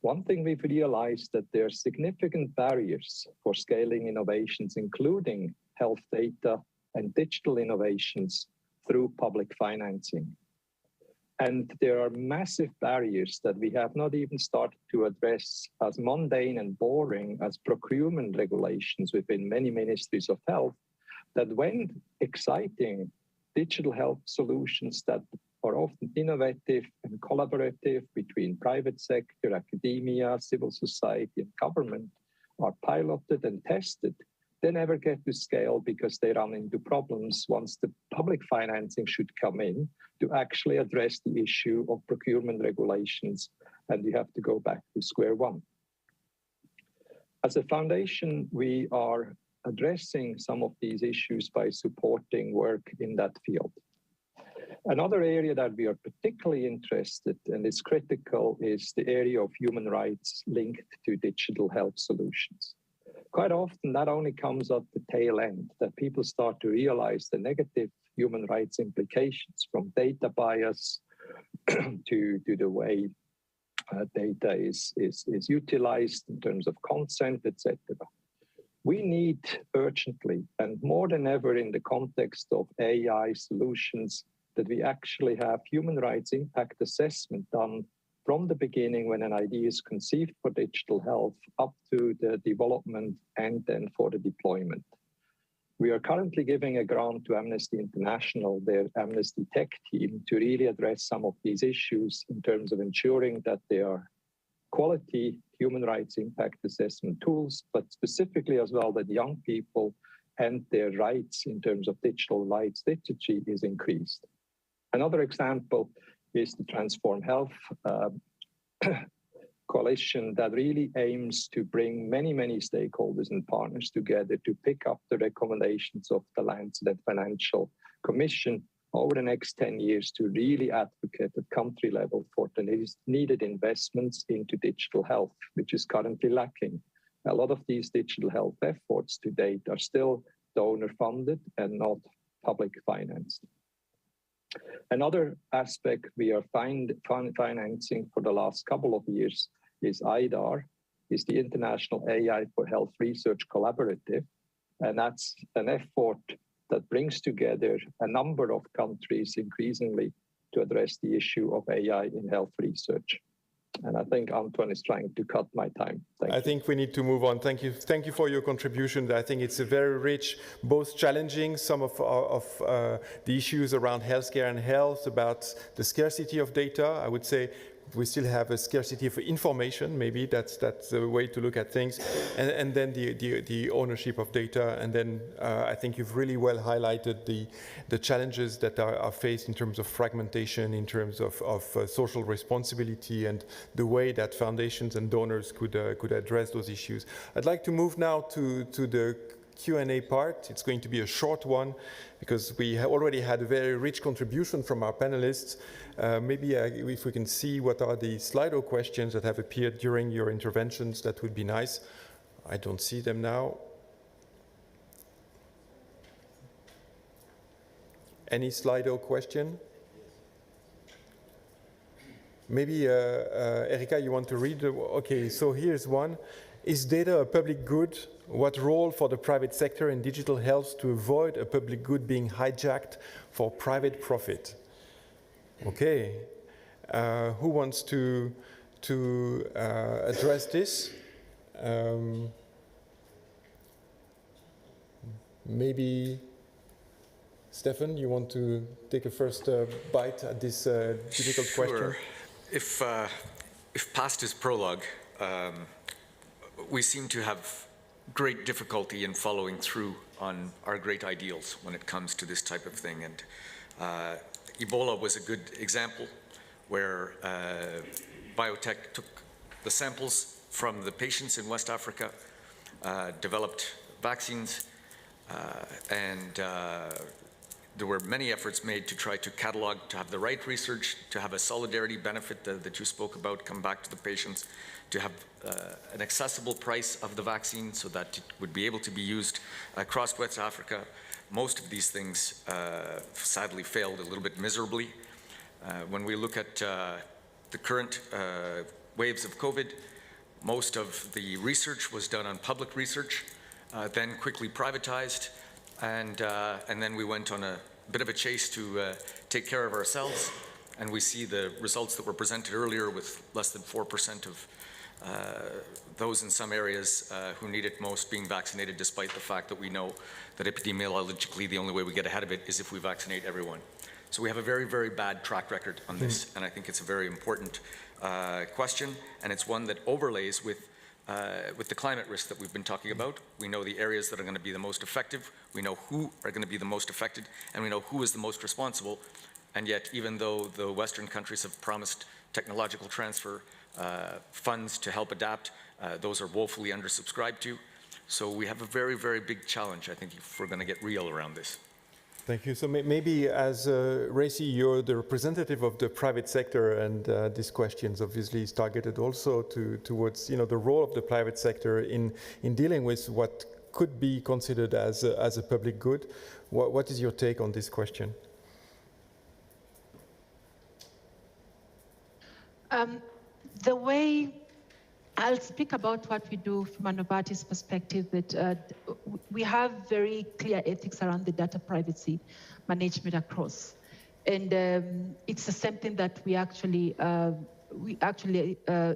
One thing we've realized that there are significant barriers for scaling innovations, including health data and digital innovations through public financing. And there are massive barriers that we have not even started to address, as mundane and boring as procurement regulations within many ministries of health, that when exciting digital health solutions that are often innovative and collaborative between private sector, academia, civil society, and government are piloted and tested, they never get to scale because they run into problems once the public financing should come in to actually address the issue of procurement regulations, and you have to go back to square one. As a foundation, we are addressing some of these issues by supporting work in that field. Another area that we are particularly interested and is critical is the area of human rights linked to digital health solutions. Quite often, that only comes at the tail end, that people start to realize the negative human rights implications from data bias to the way data is utilized in terms of consent, etc. We need urgently, and more than ever in the context of AI solutions, that we actually have human rights impact assessment done from the beginning when an idea is conceived for digital health up to the development and then for the deployment. We are currently giving a grant to Amnesty International, their Amnesty Tech team, to really address some of these issues in terms of ensuring that they are quality human rights impact assessment tools, but specifically as well that young people and their rights in terms of digital rights literacy is increased. Another example is the Transform Health coalition that really aims to bring many stakeholders and partners together to pick up the recommendations of the Lancet Financial Commission over the next 10 years to really advocate at country level for the needed investments into digital health, which is currently lacking. A lot of these digital health efforts to date are still donor funded and not public financed. Another aspect we are financing for the last couple of years is IDAR, is the International AI for Health Research Collaborative. And that's an effort that brings together a number of countries increasingly to address the issue of AI in health research. And I think Antoine is trying to cut my time. I think we need to move on. Thank you for your contribution. I think it's a very rich, both challenging some of the issues around healthcare and health, about the scarcity of data. I would say we still have a scarcity of information. Maybe that's the way to look at things. And then the ownership of data. And then I think you've really well highlighted the challenges that are faced in terms of fragmentation, in terms of social responsibility, and the way that foundations and donors could address those issues. I'd like to move now to the Q&A part. It's going to be a short one because we already had a very rich contribution from our panelists. Maybe if we can see what are the Slido questions that have appeared during your interventions, that would be nice. I don't see them now. Any Slido question? Maybe, Erika, you want to read? Okay, so here's one. Is data a public good? What role for the private sector in digital health to avoid a public good being hijacked for private profit? Okay, who wants to address this? Maybe Stefan, you want to take a first bite at this difficult question? If past is prologue, we seem to have great difficulty in following through on our great ideals when it comes to this type of thing. And Ebola was a good example where biotech took the samples from the patients in West Africa, developed vaccines, and there were many efforts made to try to catalog, to have the right research, to have a solidarity benefit that you spoke about come back to the patients, to have an accessible price of the vaccine so that it would be able to be used across West Africa. Most of these things sadly failed a little bit miserably. When we look at the current waves of COVID, most of the research was done on public research, then quickly privatized, and then we went on a bit of a chase to take care of ourselves. And we see the results that were presented earlier with less than 4% of those in some areas who need it most being vaccinated, despite the fact that we know that epidemiologically the only way we get ahead of it is if we vaccinate everyone. So we have a very, very bad track record on this, and I think it's a very important question, and it's one that overlays with the climate risk that we've been talking about. We know the areas that are going to be the most effective, we know who are going to be the most affected, and we know who is the most responsible. And yet, even though the Western countries have promised technological transfer funds to help adapt, those are woefully undersubscribed to. So we have a very, very big challenge, I think, if we're going to get real around this. Thank you. So maybe as Racy, you're the representative of the private sector, and this question obviously is targeted also towards the role of the private sector in dealing with what could be considered as a public good. What is your take on this question? The way I'll speak about what we do from a Novartis perspective, that we have very clear ethics around the data privacy management across. And it's the same thing that we actually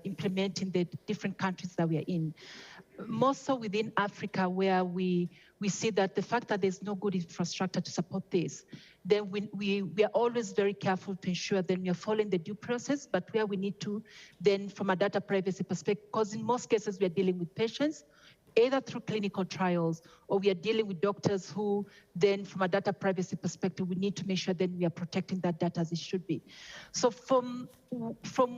implement in the different countries that we are in. More so within Africa, where we see that the fact that there's no good infrastructure to support this, then we are always very careful to ensure that we are following the due process, but where we need to, then from a data privacy perspective, because in most cases we are dealing with patients, either through clinical trials, or we are dealing with doctors who then from a data privacy perspective, we need to make sure that we are protecting that data as it should be. So from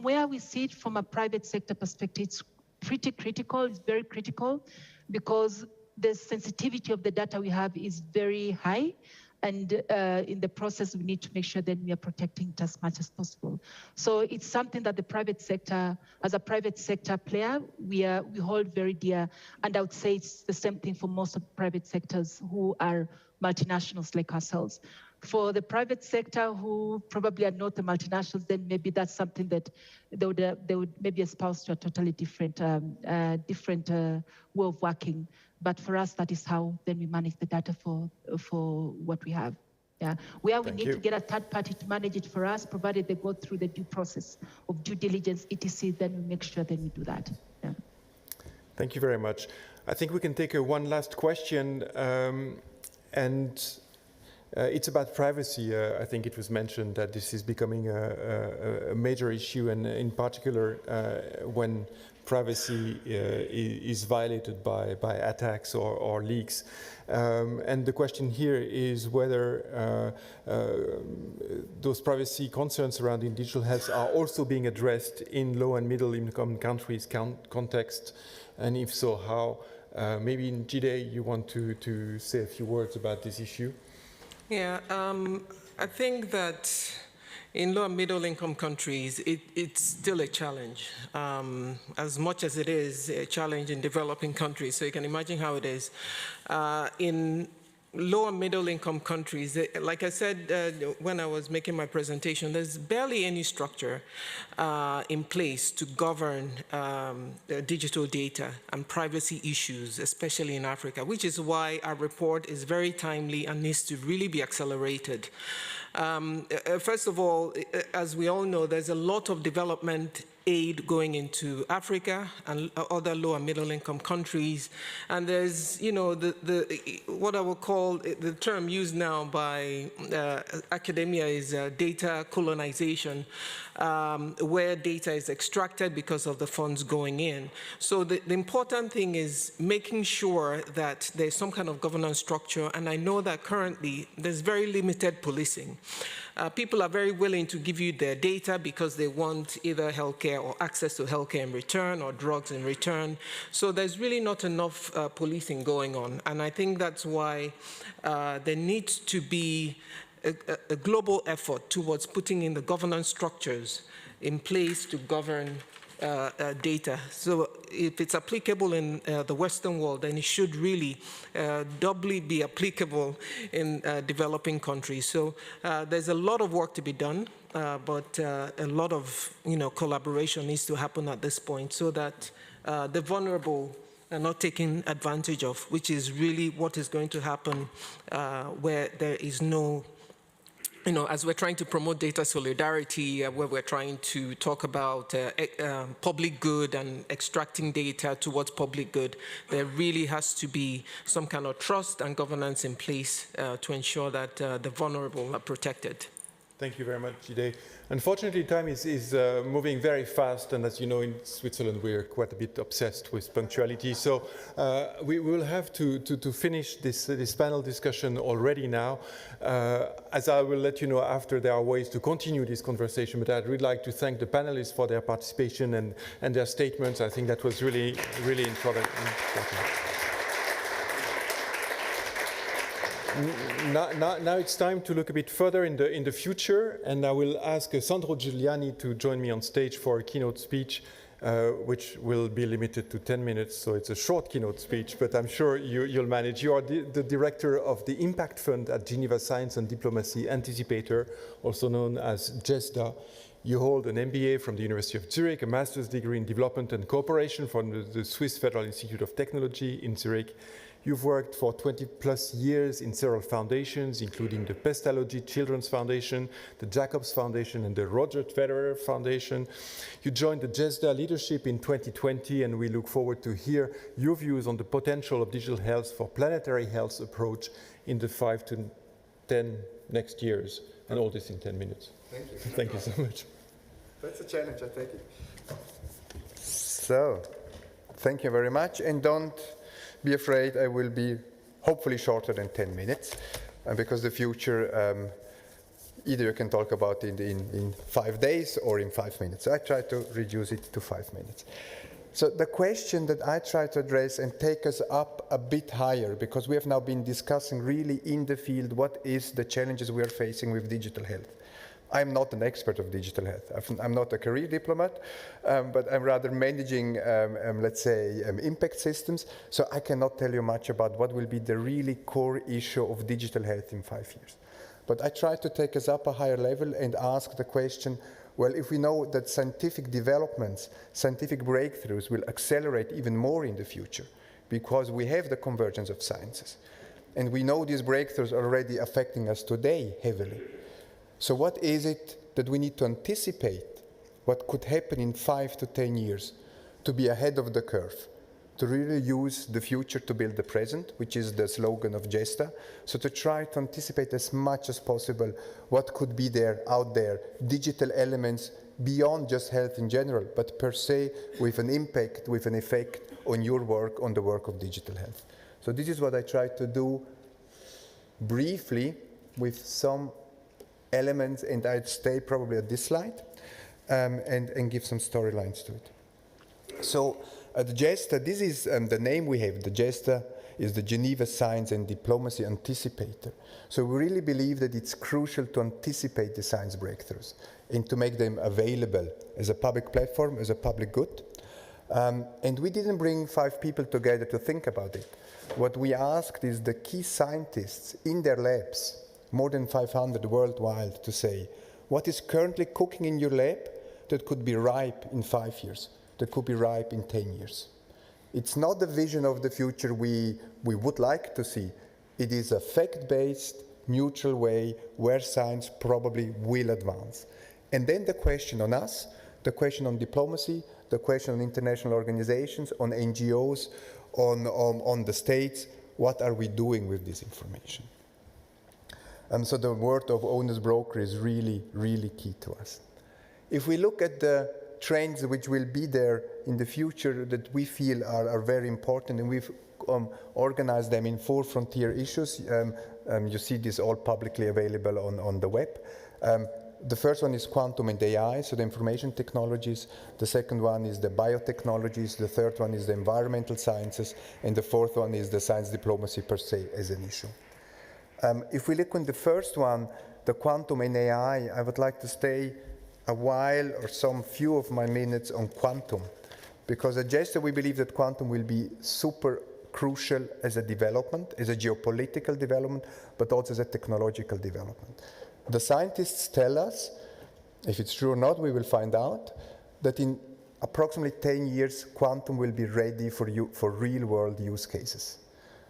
where we see it from a private sector perspective, it's pretty critical, it's very critical, because the sensitivity of the data we have is very high, and in the process we need to make sure that we are protecting it as much as possible. So it's something that the private sector, as a private sector player, we hold very dear, and I would say it's the same thing for most of the private sectors who are multinationals like ourselves. For the private sector who probably are not the multinationals, then maybe that's something that they would maybe espouse to a totally different way of working. But for us, that is how then we manage the data for what we have. Yeah, where we need to get a third party to manage it for us, provided they go through the due process of due diligence, etc., then we make sure that we do that. Yeah. Thank you very much. I think we can take one last question, and it's about privacy. I think it was mentioned that this is becoming a major issue, and in particular when privacy is violated by attacks or leaks. And the question here is whether those privacy concerns around digital health are also being addressed in low and middle income countries context, and if so, how? Maybe Jide, you want to say a few words about this issue? Yeah, I think that in low and middle income countries, it's still a challenge, as much as it is a challenge in developing countries. So you can imagine how it is. In low and middle income countries, like I said when I was making my presentation, there's barely any structure in place to govern digital data and privacy issues, especially in Africa, which is why our report is very timely and needs to really be accelerated. First of all, as we all know, there's a lot of development aid going into Africa and other low and middle income countries. And there's, you know, what I would call the term used now by academia is data colonization, where data is extracted because of the funds going in. So the important thing is making sure that there's some kind of governance structure. And I know that currently there's very limited policing. People are very willing to give you their data because they want either healthcare or access to healthcare in return or drugs in return. So there's really not enough policing going on. And I think that's why there needs to be a global effort towards putting in the governance structures in place to govern data. So if it's applicable in the Western world, then it should really doubly be applicable in developing countries. So there's a lot of work to be done, but a lot of collaboration needs to happen at this point so that the vulnerable are not taken advantage of, which is really what is going to happen where there is no as we're trying to promote data solidarity, where we're trying to talk about public good and extracting data towards public good, there really has to be some kind of trust and governance in place to ensure that the vulnerable are protected. Thank you very much, Jide. Unfortunately, time is moving very fast, and as you know, in Switzerland, we're quite a bit obsessed with punctuality. So we will have to finish this panel discussion already now. As I will let you know after, there are ways to continue this conversation, but I'd really like to thank the panelists for their participation and their statements. I think that was really, really important. Now it's time to look a bit further in the future, and I will ask Sandro Giuliani to join me on stage for a keynote speech, which will be limited to 10 minutes, so it's a short keynote speech, but I'm sure you'll manage. You are the director of the Impact Fund at Geneva Science and Diplomacy Anticipator, also known as GESDA. You hold an MBA from the University of Zurich, a master's degree in development and cooperation from the Swiss Federal Institute of Technology in Zurich. You've worked for 20+ years in several foundations, including the Pestalozzi Children's Foundation, the Jacobs Foundation, and the Roger Federer Foundation. You joined the GESDA leadership in 2020, and we look forward to hear your views on the potential of digital health for planetary health approach in the 5 to 10 next years, and all this in 10 minutes. Thank you. Thank you so much. That's a challenge, I take it. So, thank you very much, and don't be afraid, I will be hopefully shorter than 10 minutes, because the future, either you can talk about it in 5 days or in 5 minutes. I try to reduce it to 5 minutes. So the question that I try to address and take us up a bit higher, because we have now been discussing really in the field what is the challenges we are facing with digital health. I'm not an expert of digital health. I'm not a career diplomat, but I'm rather managing, let's say, impact systems. So I cannot tell you much about what will be the really core issue of digital health in 5 years. But I try to take us up a higher level and ask the question, well, if we know that scientific developments, scientific breakthroughs will accelerate even more in the future, because we have the convergence of sciences, and we know these breakthroughs are already affecting us today heavily. So what is it that we need to anticipate what could happen in 5 to 10 years to be ahead of the curve, to really use the future to build the present, which is the slogan of GESDA. So to try to anticipate as much as possible what could be there, out there, digital elements beyond just health in general, but per se with an impact, with an effect on your work, on the work of digital health. So this is what I try to do briefly with some elements, and I'd stay probably at this slide and give some storylines to it. So the GESDA, this is the name we have. The GESDA is the Geneva Science and Diplomacy Anticipator. So we really believe that it's crucial to anticipate the science breakthroughs and to make them available as a public platform, as a public good. And we didn't bring 5 people together to think about it. What we asked is the key scientists in their labs, more than 500 worldwide, to say, what is currently cooking in your lab that could be ripe in 5 years, that could be ripe in 10 years? It's not the vision of the future we would like to see. It is a fact-based, neutral way where science probably will advance. And then the question on us, the question on diplomacy, the question on international organizations, on NGOs, on the states, what are we doing with this information? So the word of owner's broker is really, really key to us. If we look at the trends which will be there in the future that we feel are very important, and we've organized them in 4 frontier issues. You see this all publicly available on the web. The first one is quantum and AI, so the information technologies. The second one is the biotechnologies. The third one is the environmental sciences. And the fourth one is the science diplomacy per se as an issue. If we look on the first one, the quantum and AI, I would like to stay a while or some few of my minutes on quantum. Because at Jester we believe that quantum will be super crucial as a development, as a geopolitical development, but also as a technological development. The scientists tell us, if it's true or not, we will find out, that in approximately 10 years, quantum will be ready for real-world use cases.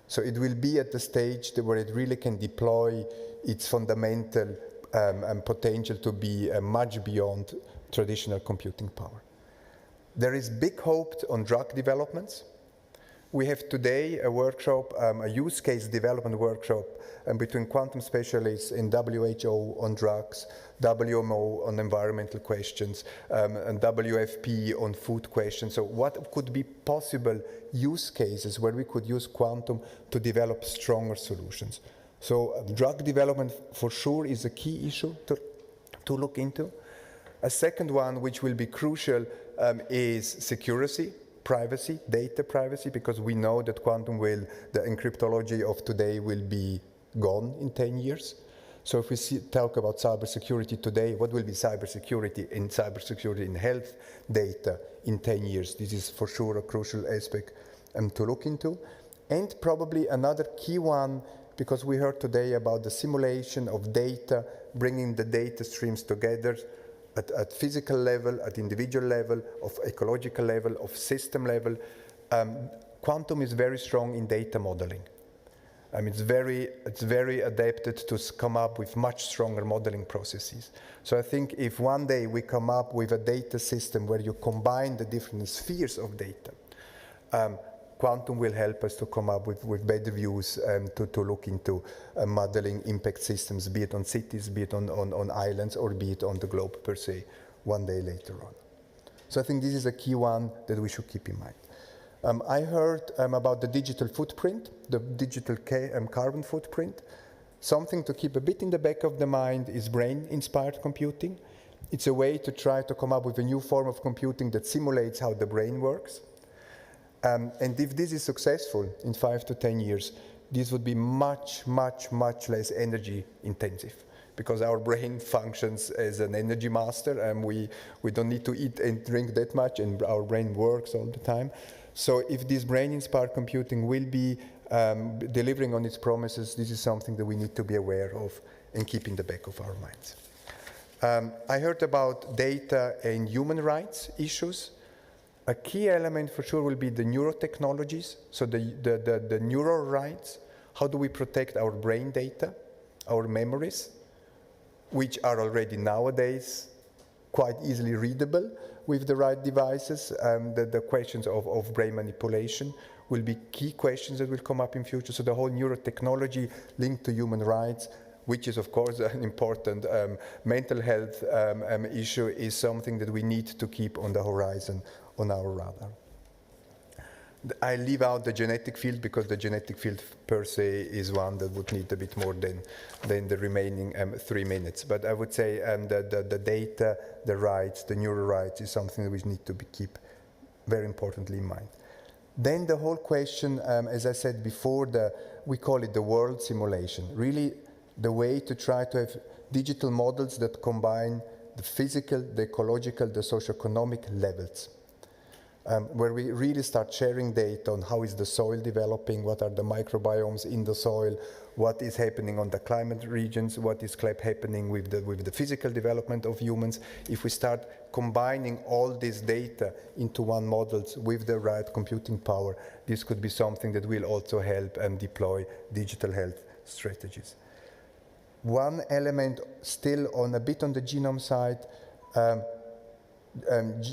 So it will be at the stage where it really can deploy its fundamental potential to be much beyond traditional computing power. There is big hope on drug developments. We have today a workshop, a use case development workshop between quantum specialists in WHO on drugs, WMO on environmental questions, and WFP on food questions. So what could be possible use cases where we could use quantum to develop stronger solutions? So drug development for sure is a key issue to look into. A second one which will be crucial is security. Privacy, data privacy, because we know that the encryptology of today will be gone in 10 years. So if we talk about cybersecurity today, what will be cybersecurity in health data in 10 years? This is for sure a crucial aspect to look into. And probably another key one, because we heard today about the simulation of data, bringing the data streams together, at physical level, at individual level, of ecological level, of system level. Quantum is very strong in data modeling. It's very adapted to come up with much stronger modeling processes. So I think if one day we come up with a data system where you combine the different spheres of data, quantum will help us to come up with better views to look into modeling impact systems, be it on cities, be it on islands, or be it on the globe per se, one day later on. So I think this is a key one that we should keep in mind. I heard about the digital footprint, the digital carbon footprint. Something to keep a bit in the back of the mind is brain-inspired computing. It's a way to try to come up with a new form of computing that simulates how the brain works. And if this is successful in 5 to 10 years, this would be much, much, much less energy intensive, because our brain functions as an energy master, and we don't need to eat and drink that much, and our brain works all the time. So if this brain-inspired computing will be delivering on its promises, this is something that we need to be aware of and keep in the back of our minds. I heard about data and human rights issues. A key element for sure will be the neurotechnologies, so the neural rights. How do we protect our brain data, our memories, which are already nowadays quite easily readable with the right devices? The questions of brain manipulation will be key questions that will come up in future. So the whole neurotechnology linked to human rights, which is of course an important mental health issue, is something that we need to keep on the horizon on our radar. I leave out the genetic field because the genetic field per se is one that would need a bit more than the remaining 3 minutes. But I would say the data, the rights, the neural rights is something that we need to keep very importantly in mind. Then the whole question, as I said before, we call it the world simulation. Really the way to try to have digital models that combine the physical, the ecological, the socioeconomic levels. where we really start sharing data on how is the soil developing, what are the microbiomes in the soil, what is happening on the climate regions, what is happening with the physical development of humans. If we start combining all this data into one model with the right computing power, this could be something that will also help deploy digital health strategies. One element still on a bit on the genome side,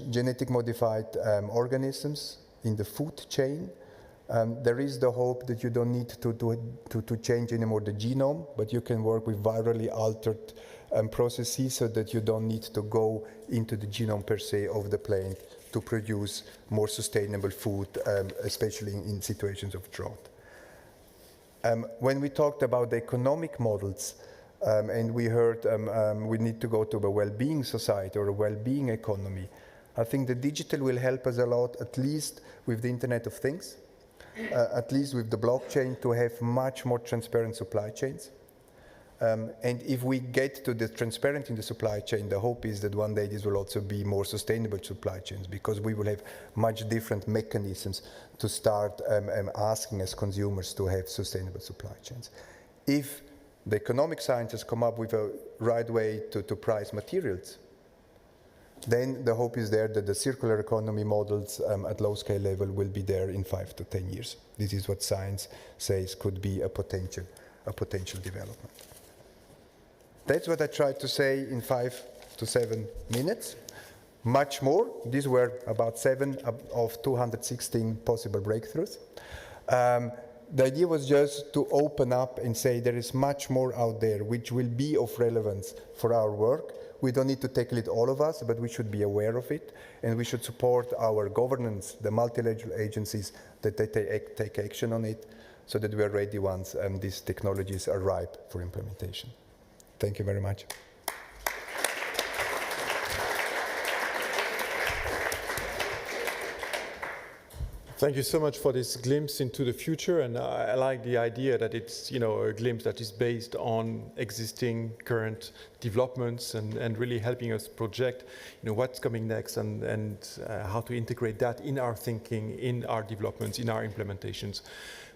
genetic modified organisms in the food chain. There is the hope that you don't need to change anymore the genome, but you can work with virally altered processes so that you don't need to go into the genome per se of the plant to produce more sustainable food, especially in situations of drought. When we talked about the economic models, and we heard we need to go to a well-being society or a well-being economy, I think the digital will help us a lot, at least with the Internet of Things, at least with the blockchain, to have much more transparent supply chains. And if we get to the transparent in the supply chain, the hope is that one day this will also be more sustainable supply chains, because we will have much different mechanisms to start asking as consumers to have sustainable supply chains. If the economic scientists come up with a right way to price materials, then the hope is there that the circular economy models at low scale level will be there in 5 to 10 years. This is what science says could be a potential development. That's what I tried to say in 5 to 7 minutes. Much more. These were about 7 of 216 possible breakthroughs. The idea was just to open up and say there is much more out there which will be of relevance for our work. We don't need to tackle it all of us, but we should be aware of it, and we should support our governance, the multilateral agencies, that they take action on it, so that we are ready once these technologies are ripe for implementation. Thank you very much. Thank you so much for this glimpse into the future, and I like the idea that it's, you know, a glimpse that is based on existing current developments and really helping us project, you know, what's coming next and how to integrate that in our thinking, in our developments, in our implementations.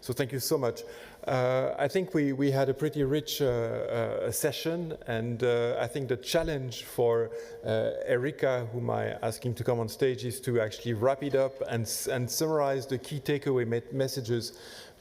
So thank you so much. I think we had a pretty rich session, and I think the challenge for Erika, whom I'm asking to come on stage, is to actually wrap it up and summarize the key takeaway messages.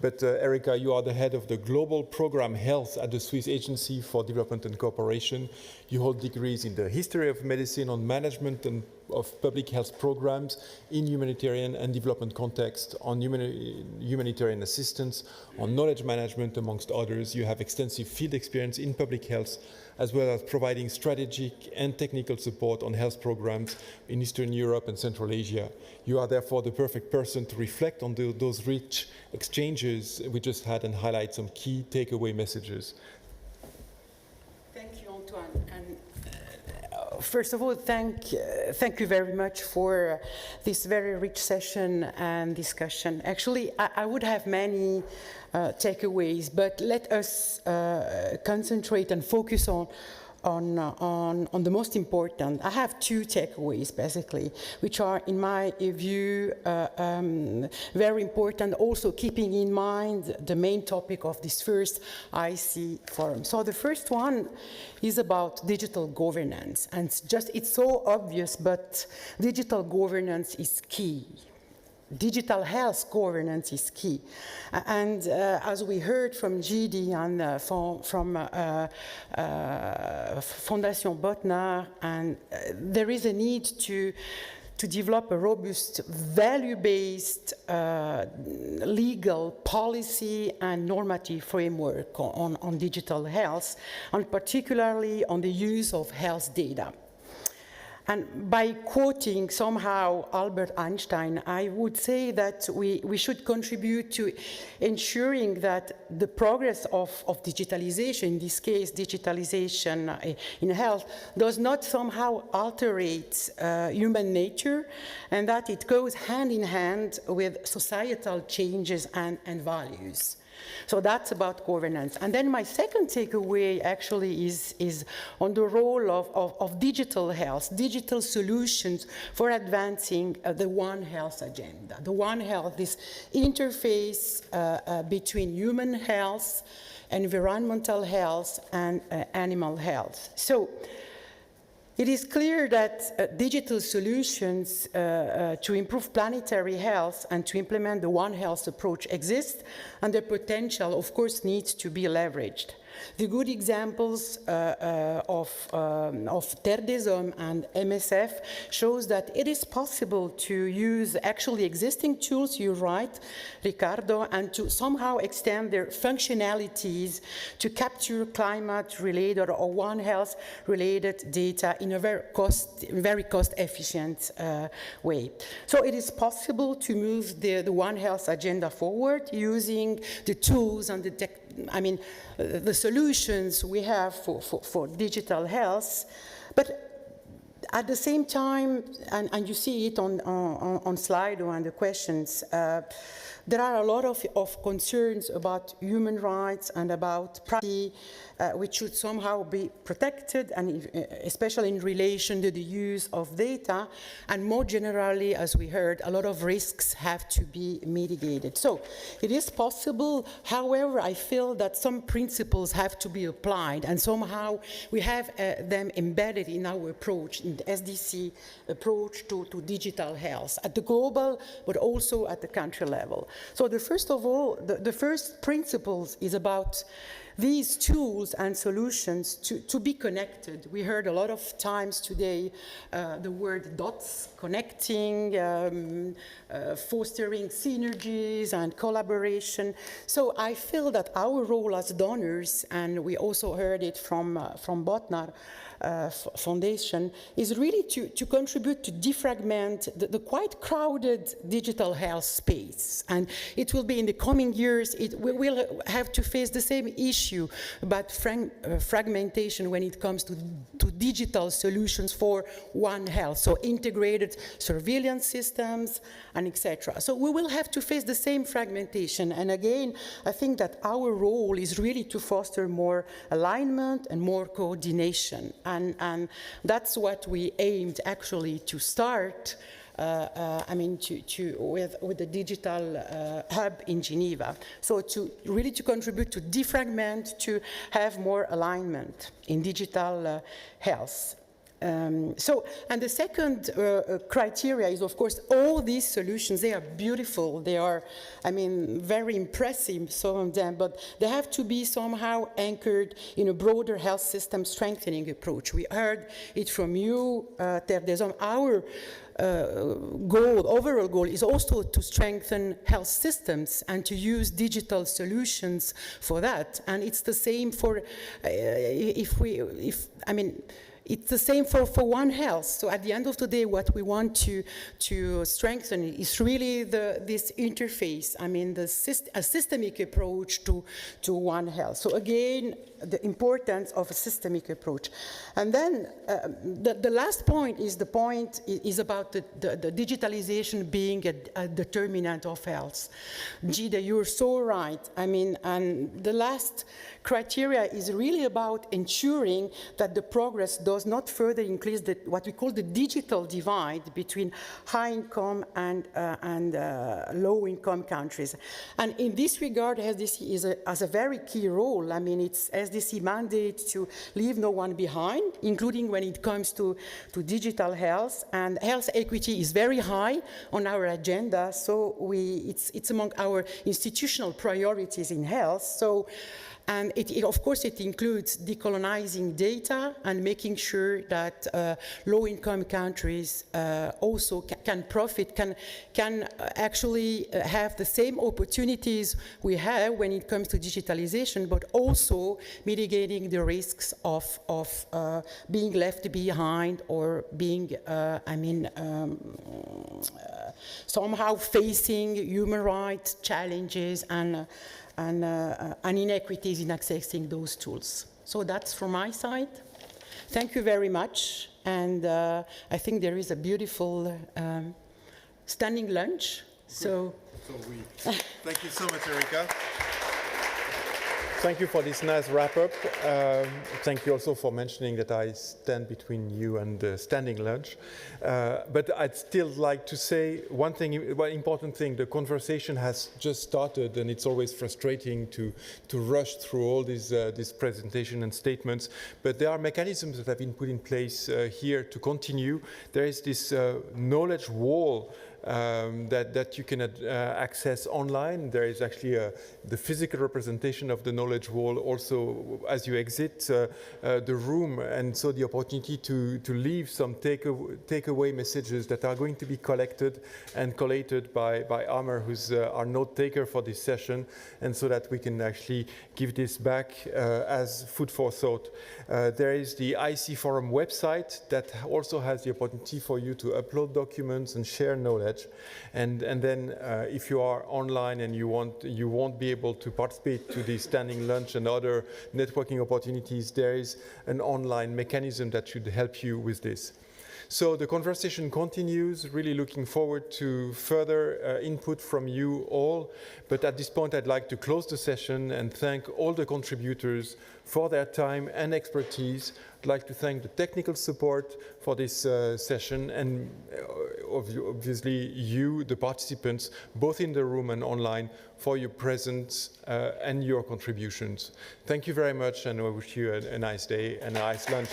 But Erika, you are the head of the Global Program Health at the Swiss Agency for Development and Cooperation. You hold degrees in the history of medicine, on management and of public health programs in humanitarian and development context, on humanitarian assistance, on knowledge management, amongst others. You have extensive field experience in public health, as well as providing strategic and technical support on health programs in Eastern Europe and Central Asia. You are therefore the perfect person to reflect on those rich exchanges we just had and highlight some key takeaway messages. Thank you, Antoine. And first of all, thank you very much for this very rich session and discussion. Actually, I would have many takeaways, but let us concentrate and focus on the most important. I have 2 takeaways, basically, which are, in my view, very important, also keeping in mind the main topic of this first IC forum. So the first one is about digital governance, and it's so obvious, but digital governance is key. Digital health governance is key. And as we heard from GD and from Fondation Botnar, and there is a need to develop a robust, value-based legal policy and normative framework on digital health, and particularly on the use of health data. And by quoting somehow Albert Einstein, I would say that we should contribute to ensuring that the progress of digitalization, in this case digitalization in health, does not somehow alterate human nature, and that it goes hand in hand with societal changes and values. So that's about governance. And then my second takeaway actually is on the role of digital health, digital solutions for advancing the One Health agenda. The One Health, this interface between human health, environmental health, and animal health. So it is clear that digital solutions to improve planetary health and to implement the One Health approach exist, and their potential, of course, needs to be leveraged. The good examples of Terre des Hommes and MSF shows that it is possible to use actually existing tools, you're right, Ricardo, and to somehow extend their functionalities to capture climate-related or One Health-related data in a very cost-efficient way. So it is possible to move the One Health agenda forward using the tools and the solutions we have for digital health, but at the same time, and you see it on Slido and the questions, there are a lot of concerns about human rights and about privacy, which should somehow be protected, and especially in relation to the use of data. And more generally, as we heard, a lot of risks have to be mitigated. So it is possible. However, I feel that some principles have to be applied, and somehow we have them embedded in our approach, in the SDC approach to digital health, at the global, but also at the country level. So first of all, the first principles is about these tools and solutions to be connected. We heard a lot of times today the word dots, connecting, fostering synergies and collaboration. So I feel that our role as donors, and we also heard it from Botnar Foundation, is really to contribute to defragment the quite crowded digital health space. And it will be in the coming years, we will have to face the same issue about fragmentation when it comes to digital solutions for One Health, so integrated surveillance systems and etc. So we will have to face the same fragmentation. And again, I think that our role is really to foster more alignment and more coordination. And that's what we aimed actually to start with the digital hub in Geneva. So to really to contribute to defragment, to have more alignment in digital health. And the second criteria is, of course, all these solutions, they are beautiful, they are, very impressive, some of them, but they have to be somehow anchored in a broader health system strengthening approach. We heard it from you, Terre des Hommes. Our overall goal is also to strengthen health systems and to use digital solutions for that. And it's the same for, it's the same for One Health. So at the end of the day, what we want to strengthen is really this interface, a systemic approach to One Health. So again, the importance of a systemic approach. And then the last point is about the digitalization being a determinant of health. Gida, you're so right. And the last criteria is really about ensuring that the progress does not further increase what we call the digital divide between high-income and low-income countries. And in this regard, SDC has a very key role. It's SDC mandate to leave no one behind, including when it comes to digital health. And health equity is very high on our agenda, so it's among our institutional priorities in health. So. And of course, it includes decolonizing data and making sure that low-income countries also can profit, can actually have the same opportunities we have when it comes to digitalization, but also mitigating the risks of being left behind or being, somehow facing human rights challenges and inequities in accessing those tools. So that's from my side. Thank you very much. And I think there is a beautiful standing lunch. So thank you so much, Erika. Thank you for this nice wrap-up. Thank you also for mentioning that I stand between you and the standing lunch. But I'd still like to say one important thing. The conversation has just started, and it's always frustrating to rush through all this presentation and statements. But there are mechanisms that have been put in place here to continue. There is this knowledge wall that you can access online. There is actually the physical representation of the knowledge wall also as you exit the room, and so the opportunity to leave some takeaway messages that are going to be collected and collated by Amer, who's our note taker for this session, and so that we can actually give this back as food for thought. There is the IC Forum website that also has the opportunity for you to upload documents and share knowledge. And then if you are online and you won't be able to participate to the standing lunch and other networking opportunities, there is an online mechanism that should help you with this. So the conversation continues, really looking forward to further input from you all. But at this point, I'd like to close the session and thank all the contributors for their time and expertise. I'd like to thank the technical support for this session, and obviously you, the participants, both in the room and online, for your presence and your contributions. Thank you very much, and I wish you a nice day and a nice lunch.